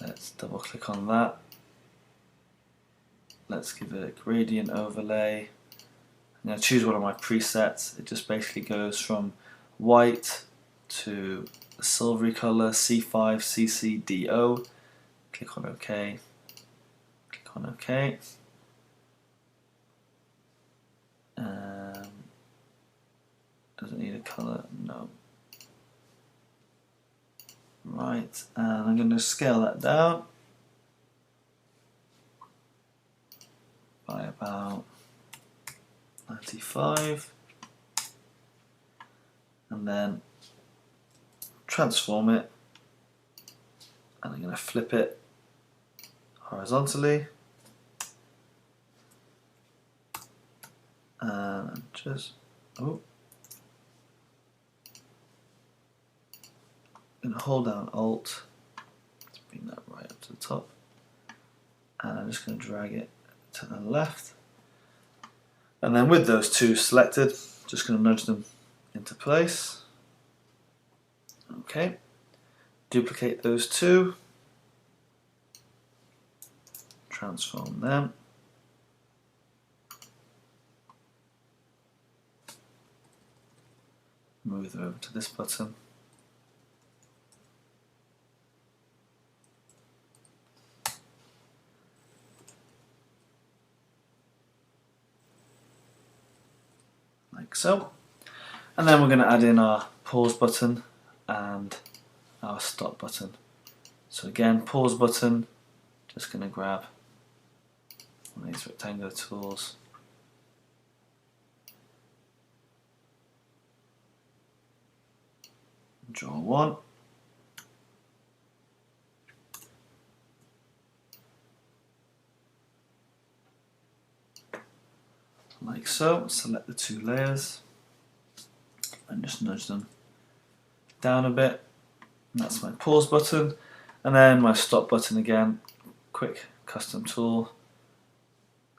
Let's double click on that. Let's give it a gradient overlay. I'm going to choose one of my presets. It just basically goes from white to a silvery color, C5, CC, DO. Click on OK. Click on OK. Doesn't need a color, no. Right, and I'm going to scale that down by about 95, and then transform it, and I'm going to flip it horizontally, and just I'm going to hold down Alt to bring that right up to the top, and I'm just going to drag it to the left, and then with those two selected, just going to nudge them into place. Okay, duplicate those two, transform them, move them over to this button. Like so, and then we're going to add in our pause button and our stop button. So again, pause button, just going to grab one of these rectangular tools, draw one, like so. Select the 2 layers and just nudge them down a bit. And that's my pause button, and then my stop button again, quick custom tool,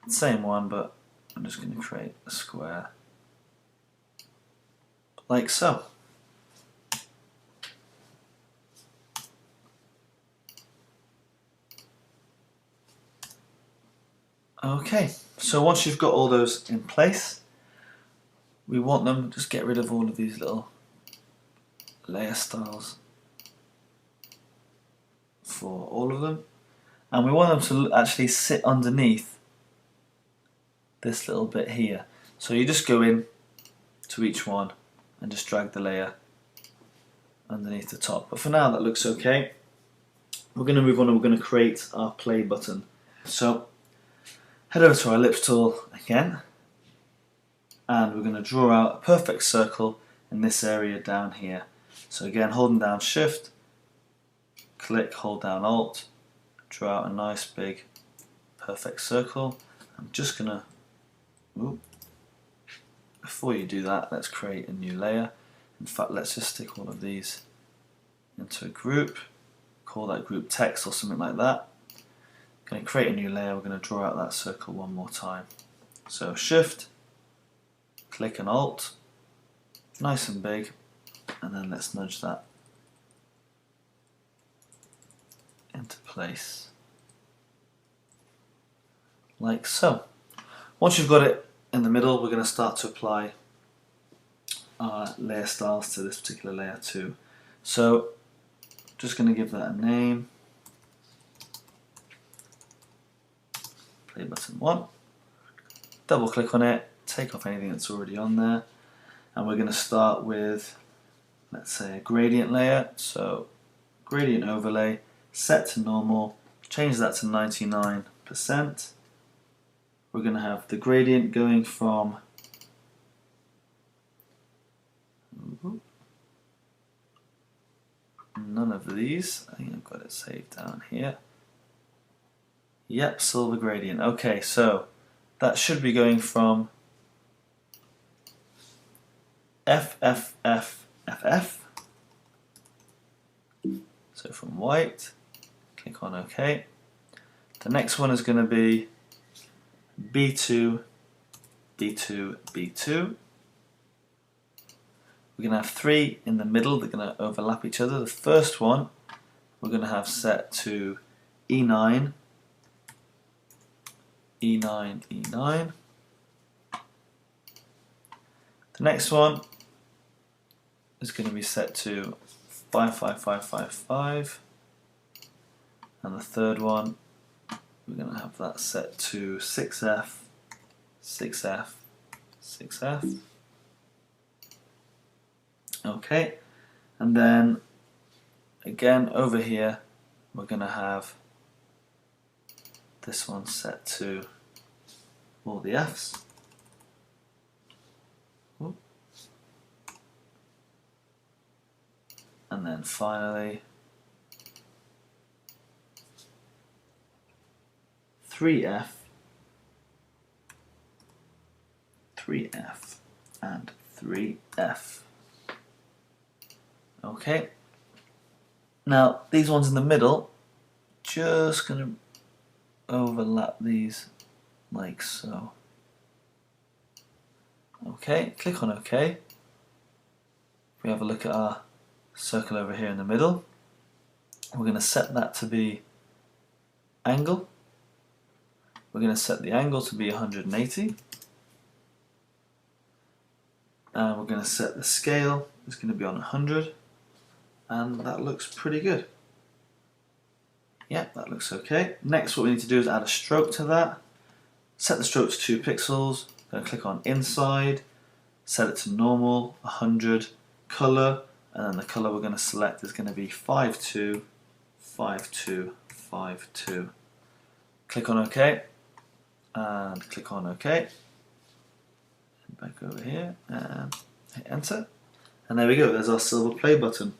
same one, but I'm just going to create a square like so. Okay, so once you've got all those in place, we want them, just get rid of all of these little layer styles for all of them, and we want them to actually sit underneath this little bit here. So you just go in to each one and just drag the layer underneath the top. But for now that looks okay. We're going to move on and we're going to create our play button. So head over to our ellipse tool again, and we're going to draw out a perfect circle in this area down here. So again, holding down Shift, click, hold down Alt, draw out a nice big perfect circle. I'm just going to, before you do that, let's create a new layer. In fact, let's just stick all of these into a group, call that group text or something like that. I'm going to create a new layer, we're going to draw out that circle one more time. So Shift, click and Alt, nice and big, and then let's nudge that into place, like so. Once you've got it in the middle, we're going to start to apply our layer styles to this particular layer too. So just going to give that a name, play button 1, double click on it, take off anything that's already on there, and we're going to start with, let's say, a gradient layer. So gradient overlay, set to normal, change that to 99%. We're going to have the gradient going from none of these. I think I've got it saved down here. Yep, silver gradient. Okay, so that should be going from FFFFF. So from white, click on OK. The next one is going to be B2, B2, B2. We're going to have 3 in the middle, they're going to overlap each other. The first one we're going to have set to E9, E9, E9. The next one is going to be set to 55555, and the third one we're going to have that set to 6F, 6F, 6F. Okay, and then again over here we're going to have this one set to all the Fs. And then finally 3F, 3F, and 3F. Okay, now these ones in the middle, just going to overlap these like so. Okay, click on OK. We have a look at our circle over here in the middle. We're going to set that to be angle. We're going to set the angle to be 180. And we're going to set the scale, it's going to be on 100. And that looks pretty good. Yeah, that looks okay. Next, what we need to do is add a stroke to that. Set the stroke to 2 pixels. Going to click on inside, set it to normal, 100, color, and then the color we're going to select is going to be 525252. Click on OK, and click on OK. Back over here and hit enter, and there we go. There's our silver play button.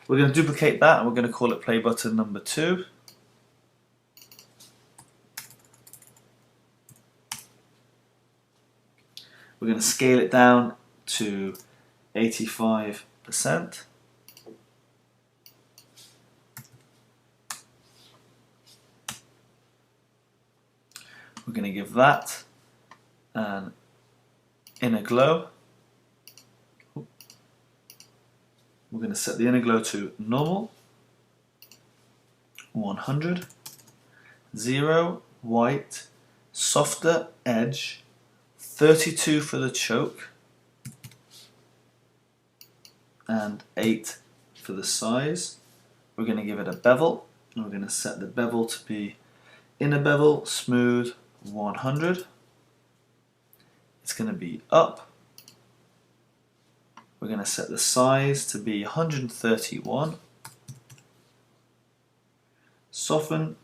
We're going to duplicate that and we're going to call it play button number 2. We're going to scale it down to 85%. We're going to give that an inner glow. We're going to set the inner glow to normal, 100, 0, white, softer edge, 32 for the choke, and 8 for the size. We're going to give it a bevel, and we're going to set the bevel to be inner bevel, smooth, 100. it's going to be up. We're going to set the size to be 131. Soften,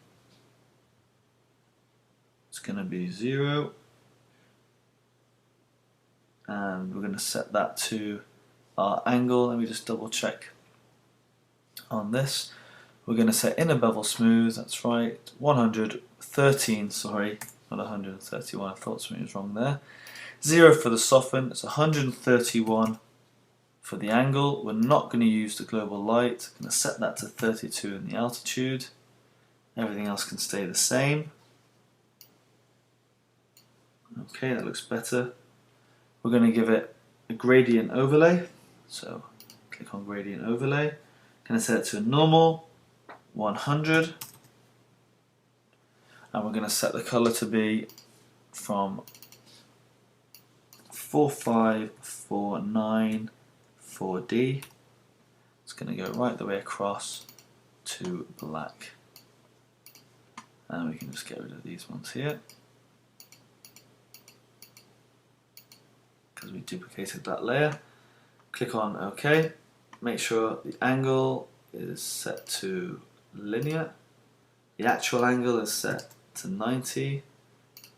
it's going to be 0. And we're going to set that to our angle. Let me just double check on this. We're going to set inner bevel smooth, that's right, 113, sorry, not 131, I thought something was wrong there. 0 for the soften, it's 131 for the angle. We're not going to use the global light, I'm going to set that to 32 in the altitude. Everything else can stay the same. Okay, that looks better. We're going to give it a gradient overlay, so click on gradient overlay. Going to set it to a normal 100, and we're going to set the color to be from 4549 4D. It's going to go right the way across to black, and we can just get rid of these ones here because we duplicated that layer. Click on OK. Make sure the angle is set to linear. The actual angle is set to 90.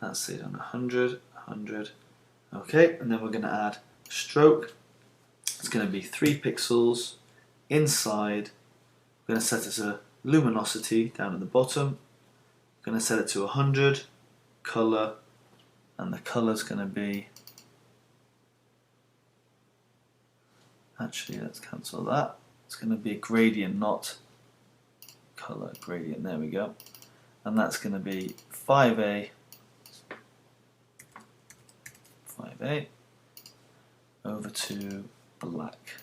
That's set on 100, 100. Okay, and then we're going to add stroke. It's going to be 3 pixels inside. We're going to set it to luminosity down at the bottom. We're going to set it to 100. Color, and the color is going to be. Actually, let's cancel that. It's going to be a gradient, not color gradient. There we go. And that's going to be 5A, 5A over to black.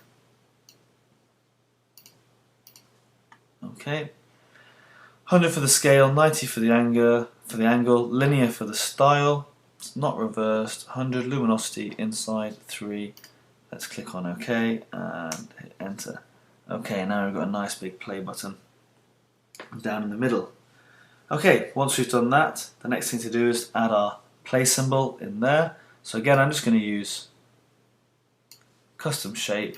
Okay. 100 for the scale, 90 for the angle, linear for the style. It's not reversed. 100 luminosity inside 3. Let's click on OK and hit enter. Okay, now we've got a nice big play button down in the middle. Okay, once we've done that, the next thing to do is add our play symbol in there. So again, I'm just going to use custom shape.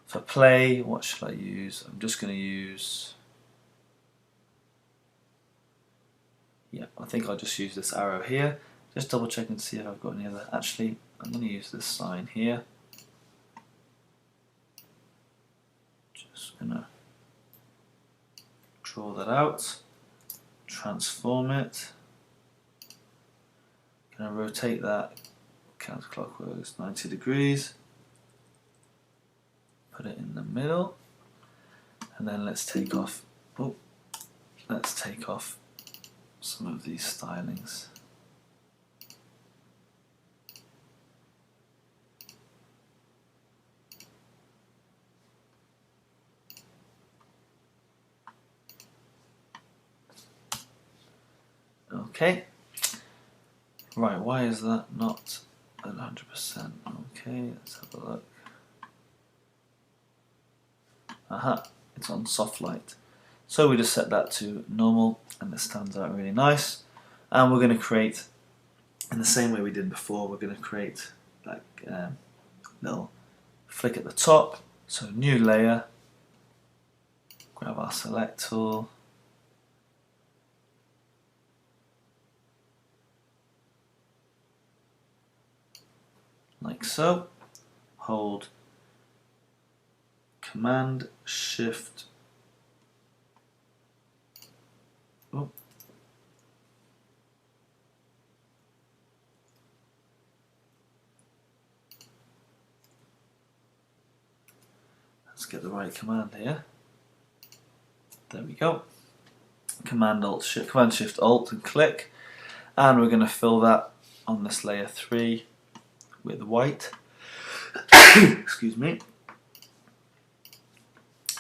For play, what should I use? I'm just going to use, yeah, I think I'll just use this arrow here. Just double check and see if I've got any other. Actually, I'm going to use this sign here. Just going to draw that out, transform it. Going to rotate that counterclockwise 90 degrees. Put it in the middle, and then let's take off. Oh, let's take off some of these stylings. Okay. Right, why is that not 100%? Okay, let's have a look. Aha, it's on soft light. So we just set that to normal, and it stands out really nice. And we're going to create, in the same way we did before, we're going to create like a little flick at the top. So new layer, grab our select tool, like so, hold Command Shift, oh, let's get the right command here. There we go. Command Shift Alt and click, and we're going to fill that on this layer 3 with white. Excuse me.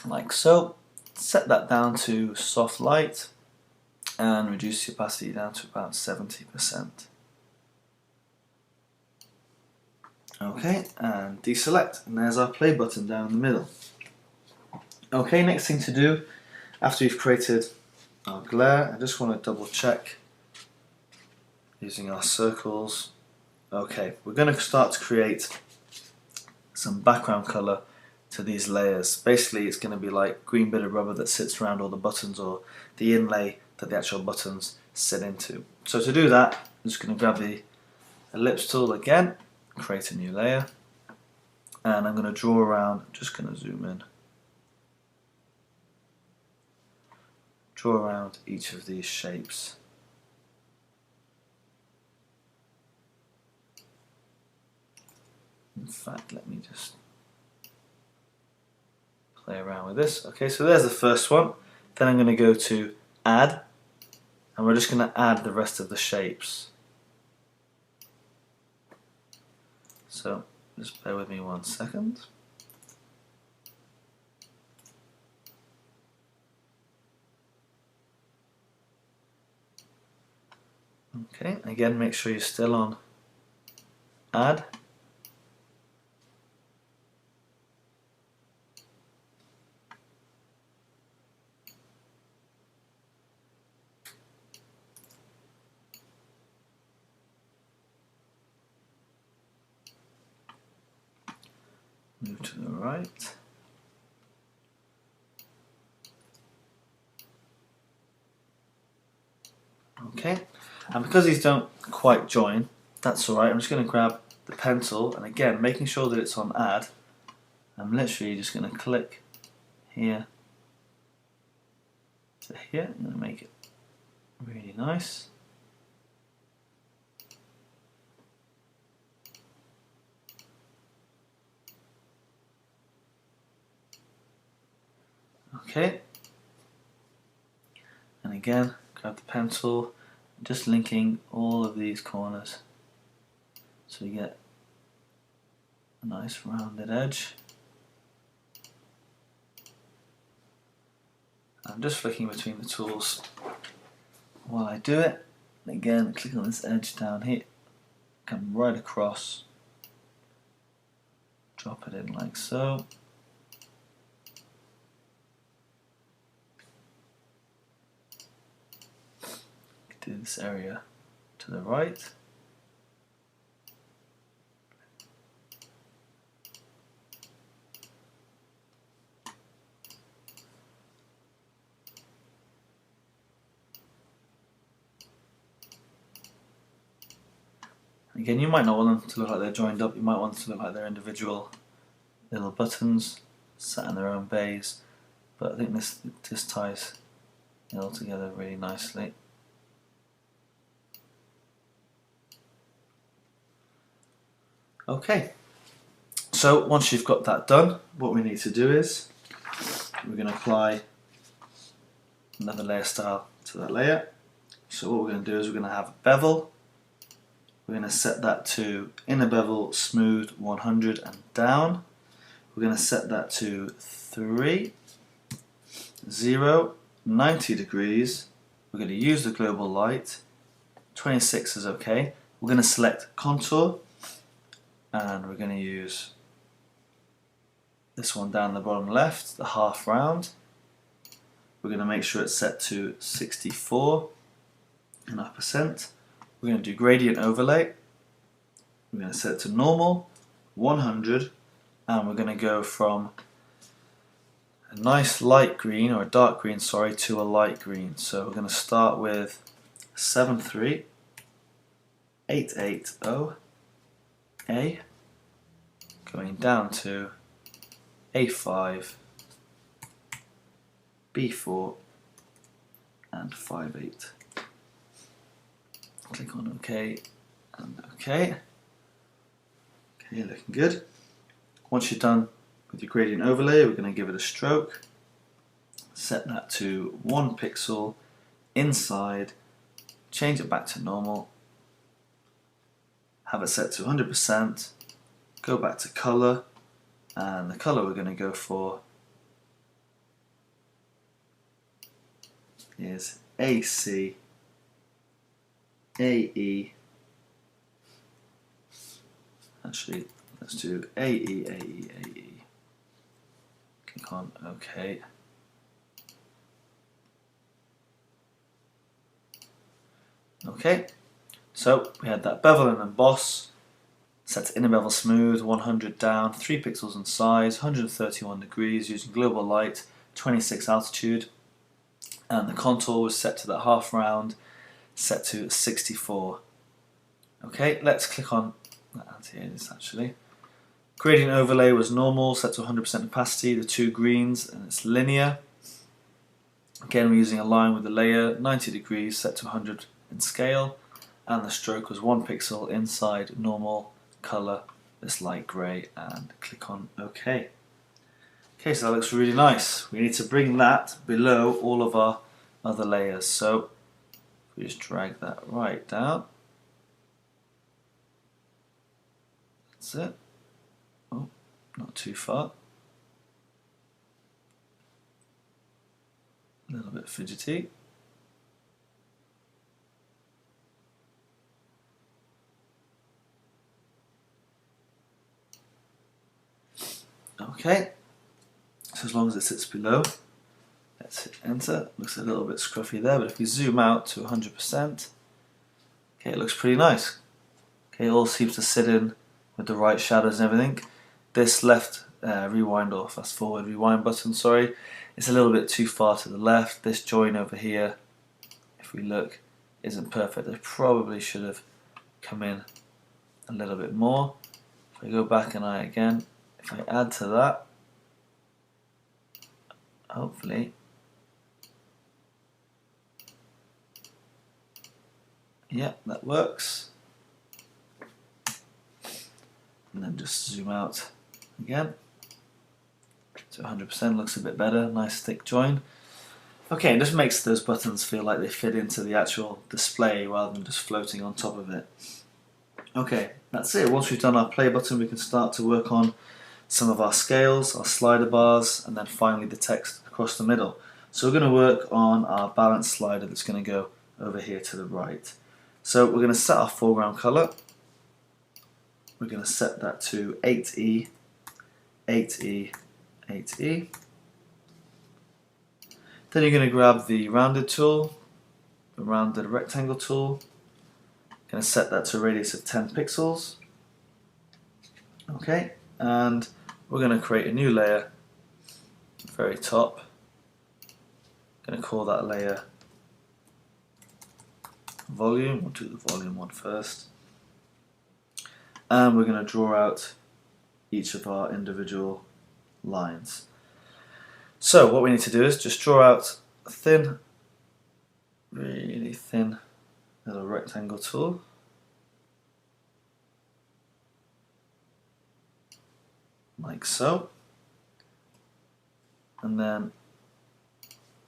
Like so. Set that down to soft light and reduce the opacity down to about 70%. Okay, and deselect, and there's our play button down in the middle. Okay, next thing to do after we've created our glare, I just want to double check using our circles. Okay, we're going to start to create some background colour to these layers. Basically it's going to be like green bit of rubber that sits around all the buttons, or the inlay that the actual buttons sit into. So to do that, I'm just going to grab the ellipse tool again, create a new layer, and I'm going to draw around. I'm just going to zoom in. Draw around each of these shapes. In fact, let me just play around with this. Okay, so there's the first one. Then I'm going to go to add, and we're just going to add the rest of the shapes. So just bear with me 1 second. Okay, again make sure you're still on add. Move to the right. Okay, and because these don't quite join, that's alright. I'm just going to grab the pencil, and again making sure that it's on add, I'm literally just going to click here to here. I'm going to make it really nice. Okay, and again grab the pencil, just linking all of these corners so you get a nice rounded edge. I'm just flicking between the tools while I do it. And again, click on this edge down here, come right across, drop it in like so. Do this area to the right. Again, you might not want them to look like they're joined up, you might want them to look like they're individual little buttons sat in their own bays, but I think this ties it all together really nicely. Okay, so once you've got that done, what we need to do is we're going to apply another layer style to that layer. So what we're going to do is we're going to have a bevel. We're going to set that to inner bevel smooth 100 and down. We're going to set that to 3, 0, 90 degrees. We're going to use the global light. 26 is okay. We're going to select contour, and we're going to use this one down the bottom left, the half round. We're going to make sure it's set to 64.5%. We're going to do gradient overlay. We're going to set it to normal, 100, and we're going to go from a nice light green, or a dark green, sorry, to a light green. So we're going to start with 73880 A, going down to A5, B4, and 58. Click on OK and OK. Okay, looking good. Once you're done with your gradient overlay, we're going to give it a stroke. Set that to 1 pixel inside. Change it back to normal. Have it set to 100%. Go back to color, and the color we're going to go for is AC, AE. Actually, let's do AE, AE, AE. Click on OK. Okay, so we had that bevel and emboss. Set to inner bevel smooth, 100 down, 3 pixels in size, 131 degrees using global light, 26 altitude. And the contour was set to that half round, set to 64. Okay, let's click on that. Here it is actually. Gradient overlay was normal, set to 100% opacity, the 2 greens, and it's linear. Again, we're using a line with the layer, 90 degrees, set to 100 in scale, and the stroke was 1 pixel inside normal color, this light grey, and click on OK. Okay, so that looks really nice. We need to bring that below all of our other layers. So we just drag that right down. That's it. Oh, not too far. A little bit fidgety. Okay, so as long as it sits below, let's hit enter. Looks a little bit scruffy there, but if we zoom out to 100%, okay, it looks pretty nice. Okay, it all seems to sit in with the right shadows and everything. This left rewind or fast forward rewind button, sorry, it's a little bit too far to the left. This join over here, if we look, isn't perfect. They probably should have come in a little bit more. If I go back and again, if I add to that, hopefully, yeah, that works. And then just zoom out again to 100%, looks a bit better, nice thick join. Okay, it just makes those buttons feel like they fit into the actual display rather than just floating on top of it. Okay, that's it. Once we've done our play button, we can start to work on some of our scales, our slider bars, and then finally the text across the middle. So we're going to work on our balance slider that's going to go over here to the right. So we're going to set our foreground color. We're going to set that to 8E, 8E, 8E. Then you're going to grab the rounded tool, the rounded rectangle tool. Going to set that to a radius of 10 pixels. Okay, and we're going to create a new layer, very top. Going to call that layer volume. We'll do the volume one first. And we're going to draw out each of our individual lines. So what we need to do is just draw out a thin, really thin little rectangle tool. Like so. And then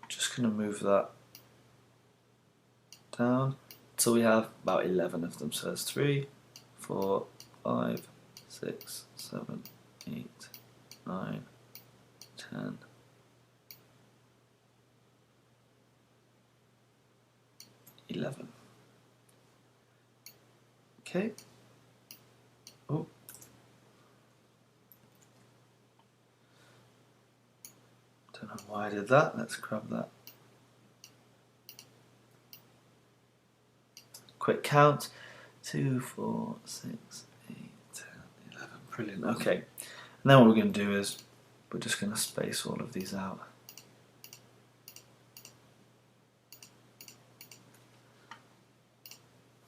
just going to move that down until we have about 11 of them. So there's 3, 4, 5, 6, 7, 8, 9, 10, 11. Okay. Oh. Don't know why I did that. Let's grab that. Quick count. 2, 4, 6, 8, 10, 11. Brilliant. Okay. And then what we're going to do is we're just going to space all of these out.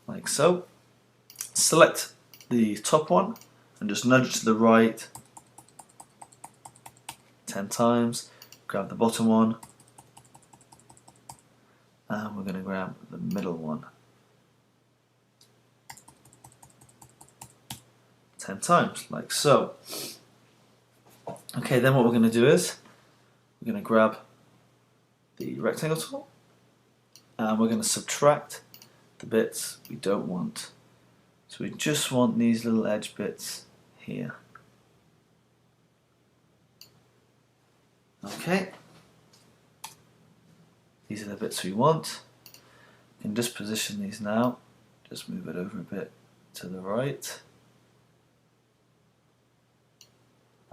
Like so. Select the top one and just nudge to the right 10 times. Grab the bottom one and we're going to grab the middle one 10 times, like so. Okay, then what we're going to do is we're going to grab the rectangle tool and we're going to subtract the bits we don't want. So we just want these little edge bits here. Okay, these are the bits we want. We can just position these now, just move it over a bit to the right.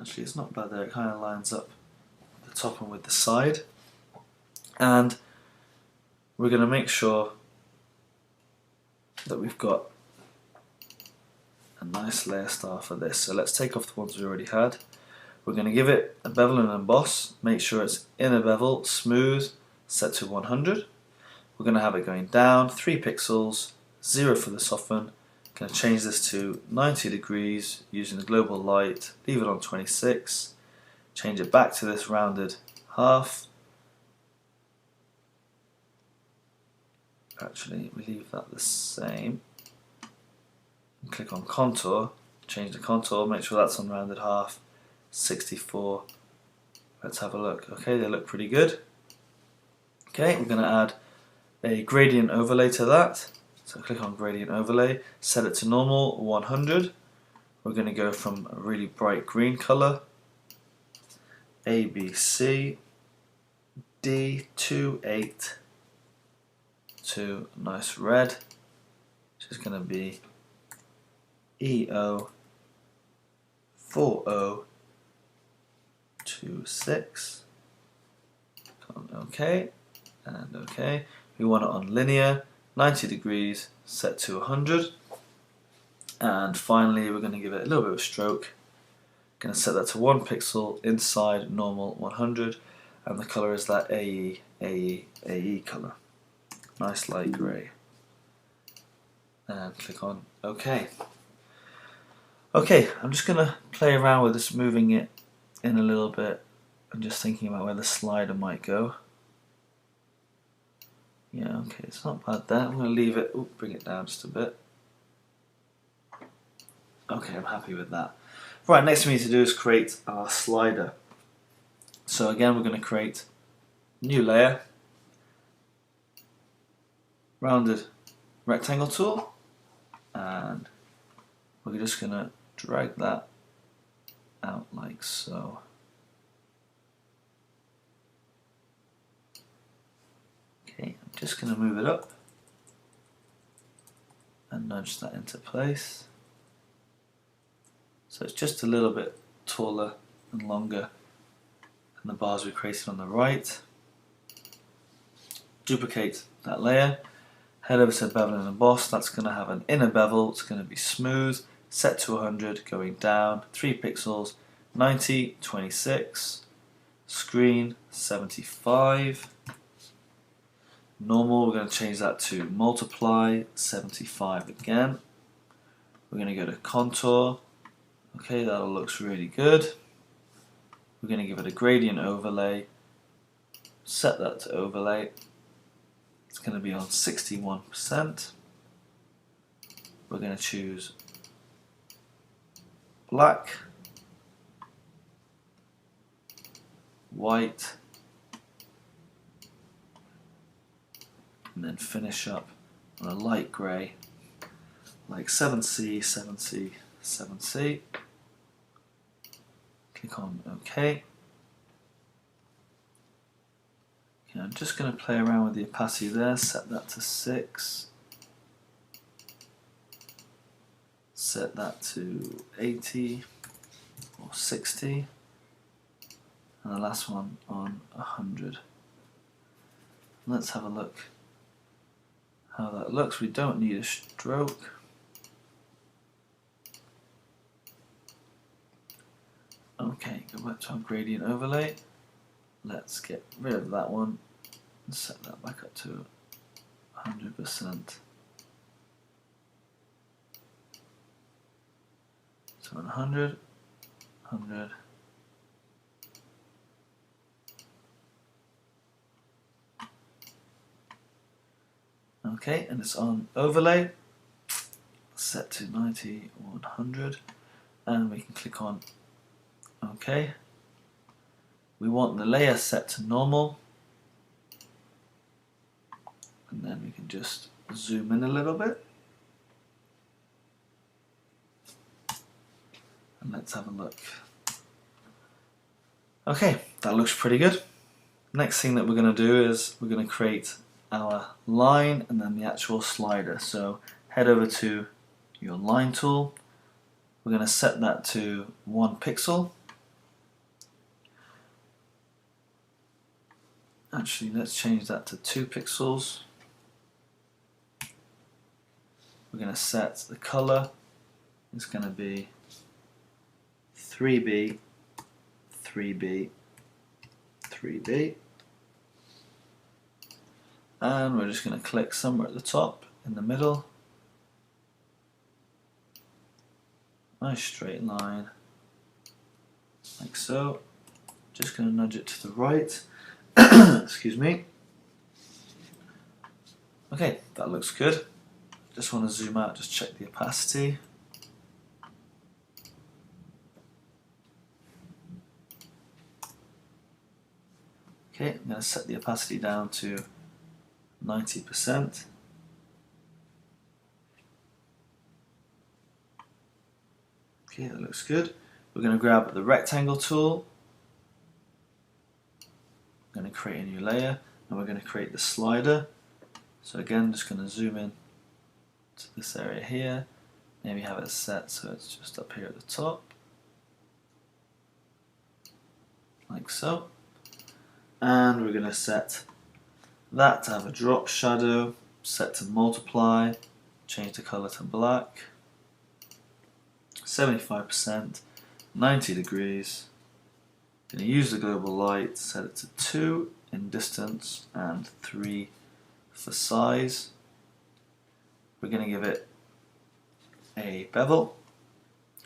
Actually, it's not bad there, it kind of lines up the top and with the side. And we're going to make sure that we've got a nice layer style for this. So let's take off the ones we already had. We're going to give it a bevel and emboss, make sure it's inner bevel, smooth, set to 100. We're going to have it going down 3 pixels, 0 for the soften. Going to change this to 90 degrees using the global light, leave it on 26, change it back to this rounded half. Actually, we leave that the same. Click on contour, change the contour, make sure that's on rounded half, 64. Let's have a look. Okay, they look pretty good. Okay, we're going to add a gradient overlay to that. So click on gradient overlay, set it to normal, 100. We're going to go from a really bright green color, A, B, C, D, 2, 8, to a nice red, which is going to be EO, 40, 26. OK, and OK. We want it on linear, 90 degrees, set to 100. And finally, we're going to give it a little bit of stroke. Going to set that to 1 pixel inside normal 100, and the color is that AE color. Nice light grey. And click on OK. Okay, I'm just going to play around with this, moving it in a little bit and just thinking about where the slider might go. Yeah, okay, it's not bad there. I'm going to leave it, bring it down just a bit. Okay, I'm happy with that. Right, next thing we need to do is create our slider. So again, we're going to create a new layer, rounded rectangle tool, and we're just going to drag that out like so. Okay, I'm just going to move it up and nudge that into place. So it's just a little bit taller and longer than the bars we created on the right. Duplicate that layer, head over to bevel and emboss. That's going to have an inner bevel, it's going to be smooth, set to 100, going down 3 pixels, 90, 26, screen 75. Normal, we're going to change that to multiply, 75 again. We're going to go to contour. Okay, that all looks really good. We're going to give it a gradient overlay, set that to overlay. It's going to be on 61%. We're going to choose black, white, and then finish up on a light grey, like 7C, 7C, 7C. Click on OK. Okay, I'm just going to play around with the opacity there, set that to 6. Set that to 80 or 60. And the last one on 100. Let's have a look how that looks. We don't need a stroke. Okay, go back to our gradient overlay. Let's get rid of that one and set that back up to 100%. So 100, 100. Okay, and it's on overlay, set to 90 or 100, and we can click on OK. We want the layer set to normal, and then we can just zoom in a little bit. And let's have a look. Okay, that looks pretty good. Next thing that we're going to do is we're going to create our line and then the actual slider. So head over to your line tool. We're going to set that to 1 pixel. Actually, let's change that to 2 — we're going to set the color is going to be 3B, 3B, 3B. And we're just going to click somewhere at the top, in the middle. Nice straight line, like so. Just going to nudge it to the right. Excuse me. Okay, that looks good. Just want to zoom out, just check the opacity. Okay, I'm going to set the opacity down to 90%. Okay, that looks good. We're going to grab the rectangle tool. I'm going to create a new layer, and we're going to create the slider. So again, just going to zoom in to this area here. Maybe have it set so it's just up here at the top, like so. And we're going to set that to have a drop shadow, set to multiply, change the color to black, 75%, 90 degrees. Going to use the global light, set it to 2 in distance and 3 for size. We're going to give it a bevel.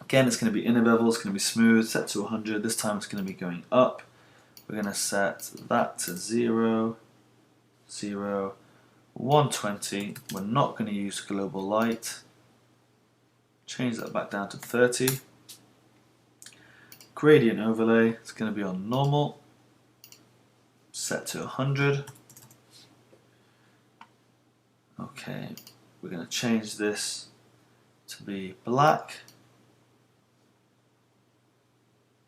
Again, it's going to be inner bevel, it's going to be smooth, set to 100. This time it's going to be going up. We're going to set that to 0, 0, 120. We're not going to use global light. Change that back down to 30. Gradient overlay, it's going to be on normal, set to 100. Okay, we're going to change this to be black,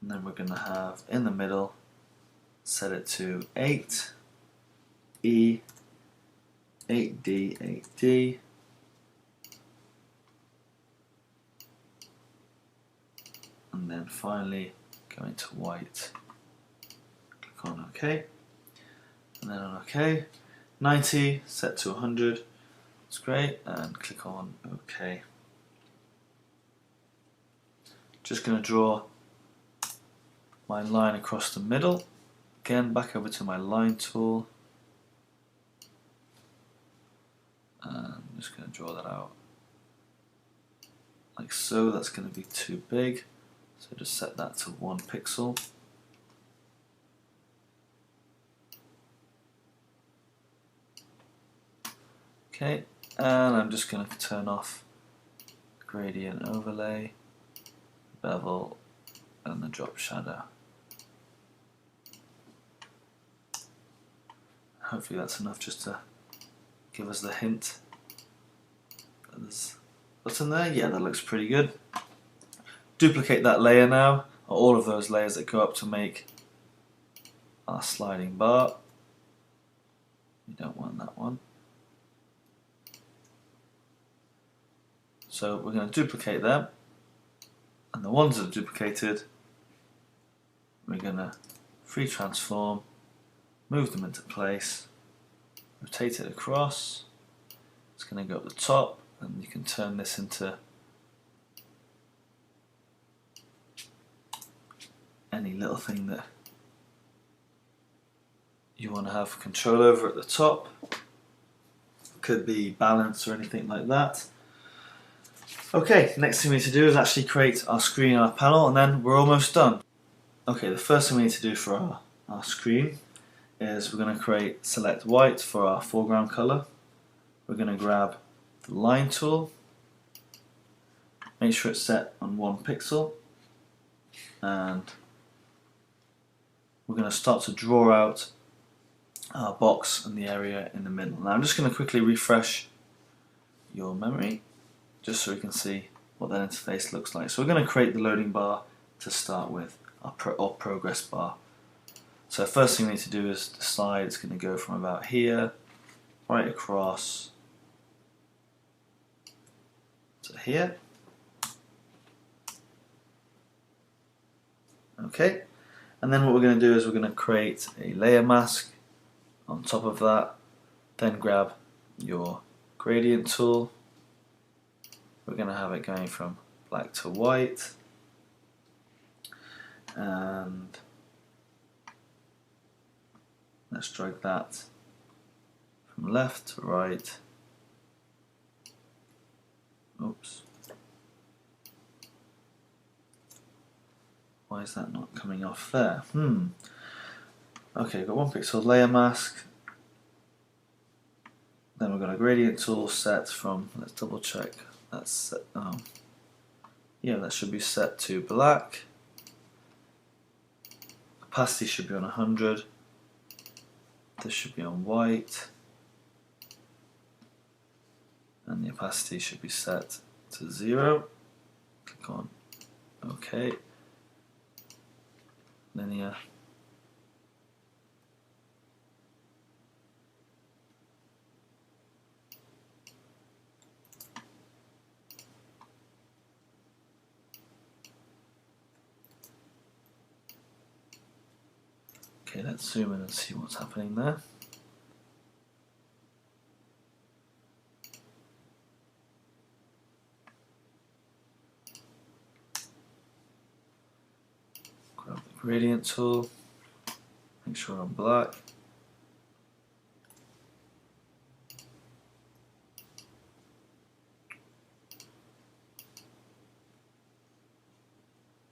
and then we're going to have in the middle, set it to 8, E, 8D, 8D. And then finally go into white. Click on OK. And then on OK. 90, set to 100. That's great. And click on OK. Just going to draw my line across the middle. Again, back over to my line tool. And I'm just going to draw that out like so. That's going to be too big. So just set that to 1 pixel. Okay, and I'm just going to turn off gradient overlay, bevel, and the drop shadow. Hopefully that's enough just to give us the hint that there's a button there. Yeah, that looks pretty good. Duplicate that layer now, or all of those layers that go up to make our sliding bar. You don't want that one. So we're going to duplicate them, and the ones that are duplicated, we're going to free transform, move them into place, rotate it across. It's going to go up the top, and you can turn this into any little thing that you want to have control over at the top. Could be balance or anything like that. Okay, next thing we need to do is actually create our screen and our panel, and then we're almost done. Okay, the first thing we need to do for our screen is we're going to select white for our foreground color. We're going to grab the line tool, make sure it's set on 1 pixel, and we're going to start to draw out our box and the area in the middle. Now I'm just going to quickly refresh your memory just so we can see what that interface looks like. So we're going to create the loading bar to start with, our progress bar. So first thing we need to do is decide it's going to go from about here right across to here. Okay, and then what we're going to do is we're going to create a layer mask on top of that, then grab your gradient tool. We're going to have it going from black to white, and let's drag that from left to right. Oops. Why is that not coming off there? Okay, got 1 pixel layer mask. Then we've got a gradient tool set from, let's double check, that's set, yeah, that should be set to black. Opacity should be on 100. This should be on white. And the opacity should be set to 0. Click on OK. Linear. Okay, let's zoom in and see what's happening there. Grab the gradient tool, make sure I'm black.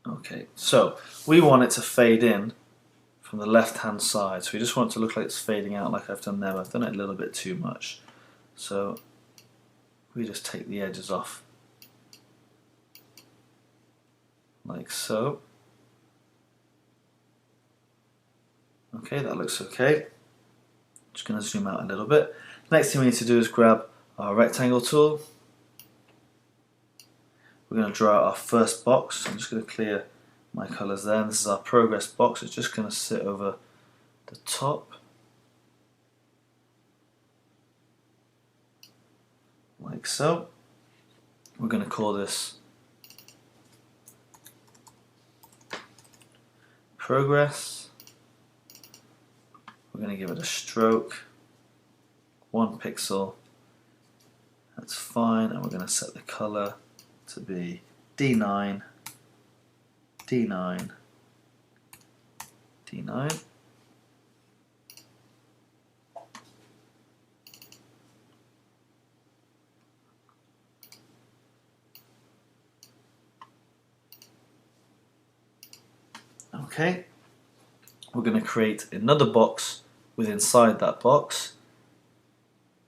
Okay, so we want it to fade in from the left hand side, so we just want it to look like it's fading out like I've done there. I've done it a little bit too much, so we just take the edges off like so. Okay, that looks okay. Just going to zoom out a little bit. Next thing we need to do is grab our rectangle tool. We're going to draw out our first box. I'm just going to clear my colours there. And this is our progress box. It's just going to sit over the top. Like so. We're going to call this progress. We're going to give it a stroke, 1 pixel. That's fine. And we're going to set the colour to be D9, D9, D9. Okay, we're going to create another box with inside that box,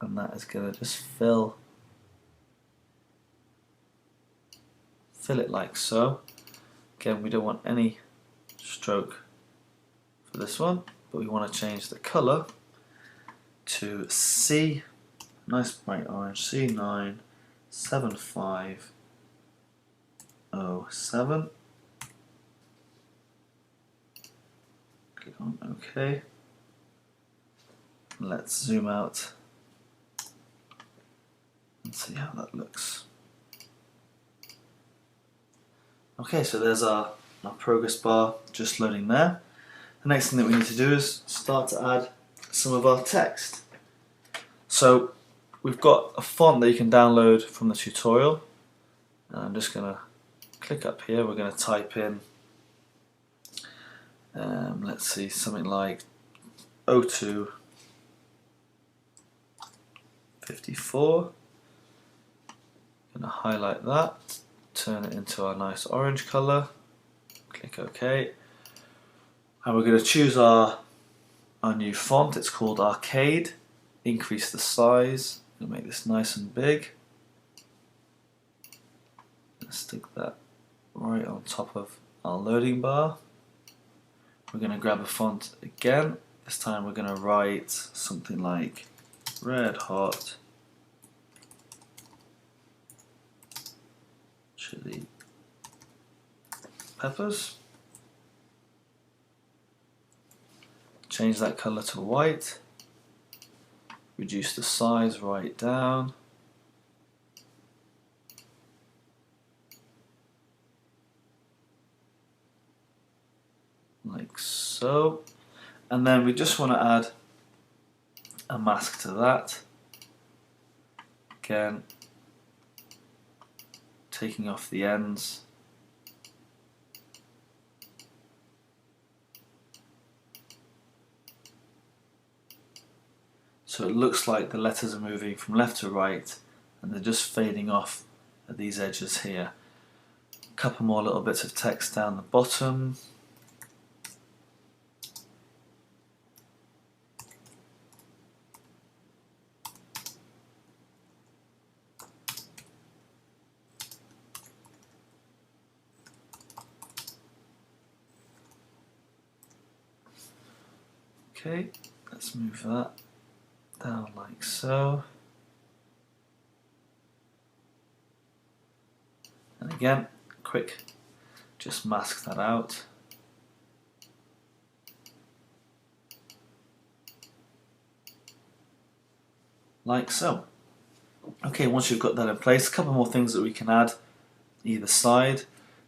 and that is going to just fill it like so. Again, we don't want any stroke for this one, but we want to change the color to C, nice bright orange, C97507. Click on OK. Let's zoom out and see how that looks. Okay, so there's our progress bar just loading there. The next thing that we need to do is start to add some of our text. So we've got a font that you can download from the tutorial. And I'm just going to click up here. We're going to type in, let's see, something like 0254. Going to highlight that. Turn it into our nice orange color, click OK, and we're going to choose our new font. It's called Arcade. Increase the size, we'll make this nice and big. Let's stick that right on top of our loading bar. We're going to grab a font again. This time we're going to write something like Red Hot Chili Peppers. Change that color to white. Reduce the size right down. Like so. And then we just want to add a mask to that. Again, taking off the ends. So it looks like the letters are moving from left to right and they're just fading off at these edges here. A couple more little bits of text down the bottom. Okay, let's move that down like so. And again, quick, just mask that out. Like so. Okay, once you've got that in place, a couple more things that we can add either side,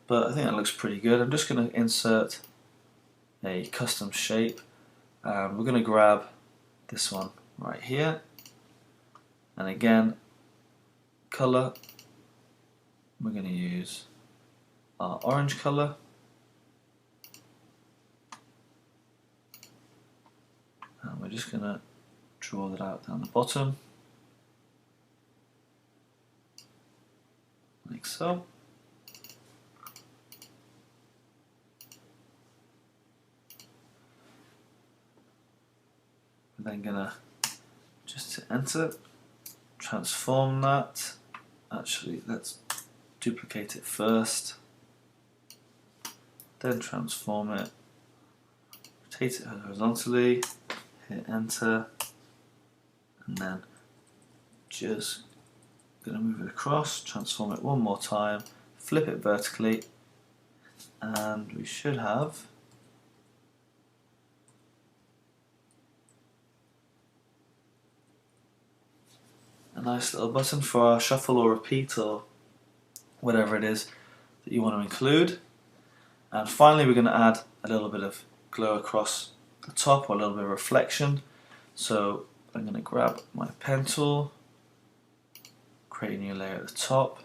but I think that looks pretty good. I'm just going to insert a custom shape. We're going to grab this one right here, and again, color, we're going to use our orange color, and we're just going to draw that out down the bottom like so. We're then going to just to enter, transform that. Actually, let's duplicate it first, then transform it, rotate it horizontally, hit enter, and then just going to move it across, transform it one more time, flip it vertically, and we should have a nice little button for our shuffle or repeat or whatever it is that you want to include. And finally we're going to add a little bit of glow across the top, or a little bit of reflection. So I'm going to grab my pen tool, create a new layer at the top.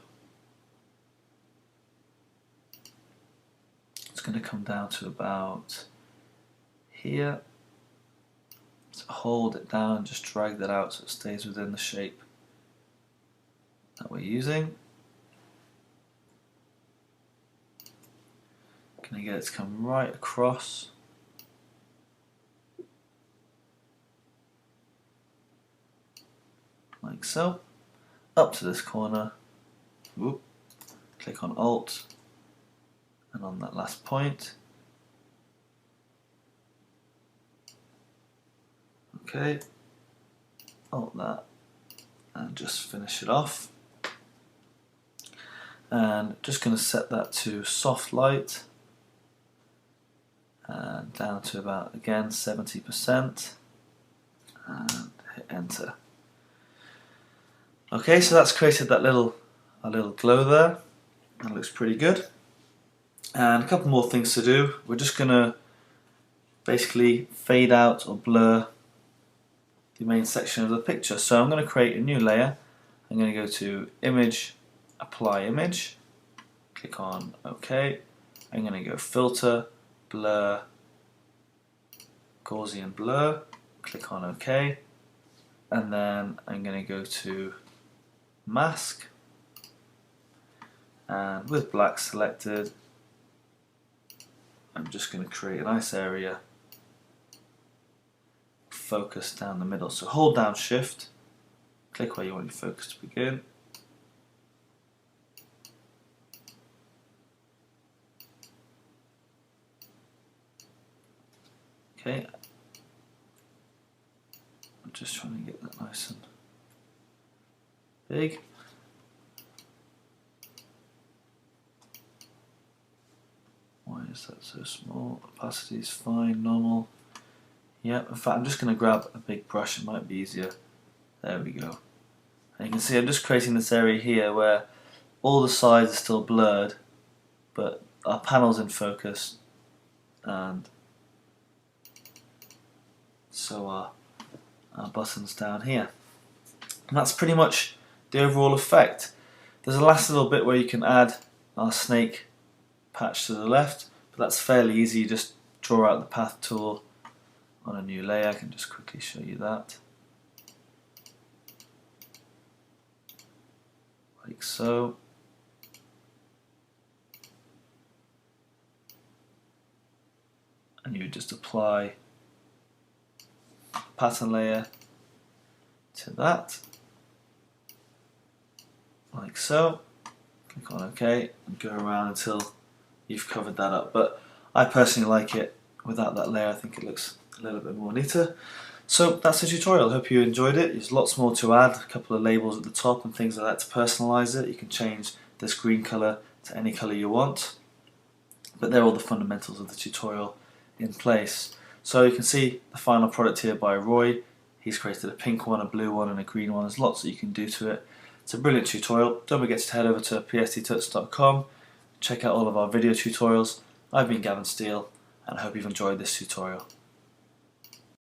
It's going to come down to about here. So hold it down, just drag that out so it stays within the shape that we're using. Going to get it to come right across. Like so. Up to this corner. Whoop. Click on Alt, and on that last point. Okay. Alt that, and just finish it off. And just going to set that to soft light, and down to about, again, 70%, and hit enter. Okay, so that's created that a little glow there. That looks pretty good. And a couple more things to do. We're just going to basically fade out or blur the main section of the picture. So I'm going to create a new layer. I'm going to go to Image, Apply Image, click on OK. I'm going to go Filter, Blur, Gaussian Blur, click on OK, and then I'm going to go to Mask, and with black selected, I'm just going to create a nice area, focus down the middle. So hold down Shift, click where you want your focus to begin. Okay, I'm just trying to get that nice and big. Why is that so small? Opacity is fine, normal. Yep, in fact I'm just going to grab a big brush, it might be easier. There we go. And you can see I'm just creating this area here where all the sides are still blurred, but our panel's in focus, and so are our buttons down here. And that's pretty much the overall effect. There's a last little bit where you can add our snake patch to the left, but that's fairly easy. You just draw out the path tool on a new layer. I can just quickly show you that. Like so. And you would just apply pattern layer to that, like so. Click on OK and go around until you've covered that up. But I personally like it without that layer. I think it looks a little bit more neater. So that's the tutorial. Hope you enjoyed it. There's lots more to add, a couple of labels at the top and things like that to personalize it. You can change this green color to any color you want. But they're all the fundamentals of the tutorial in place. So you can see the final product here by Roy. He's created a pink one, a blue one and a green one. There's lots that you can do to it. It's a brilliant tutorial. Don't forget to head over to psttuts.com, check out all of our video tutorials. I've been Gavin Steele and I hope you've enjoyed this tutorial.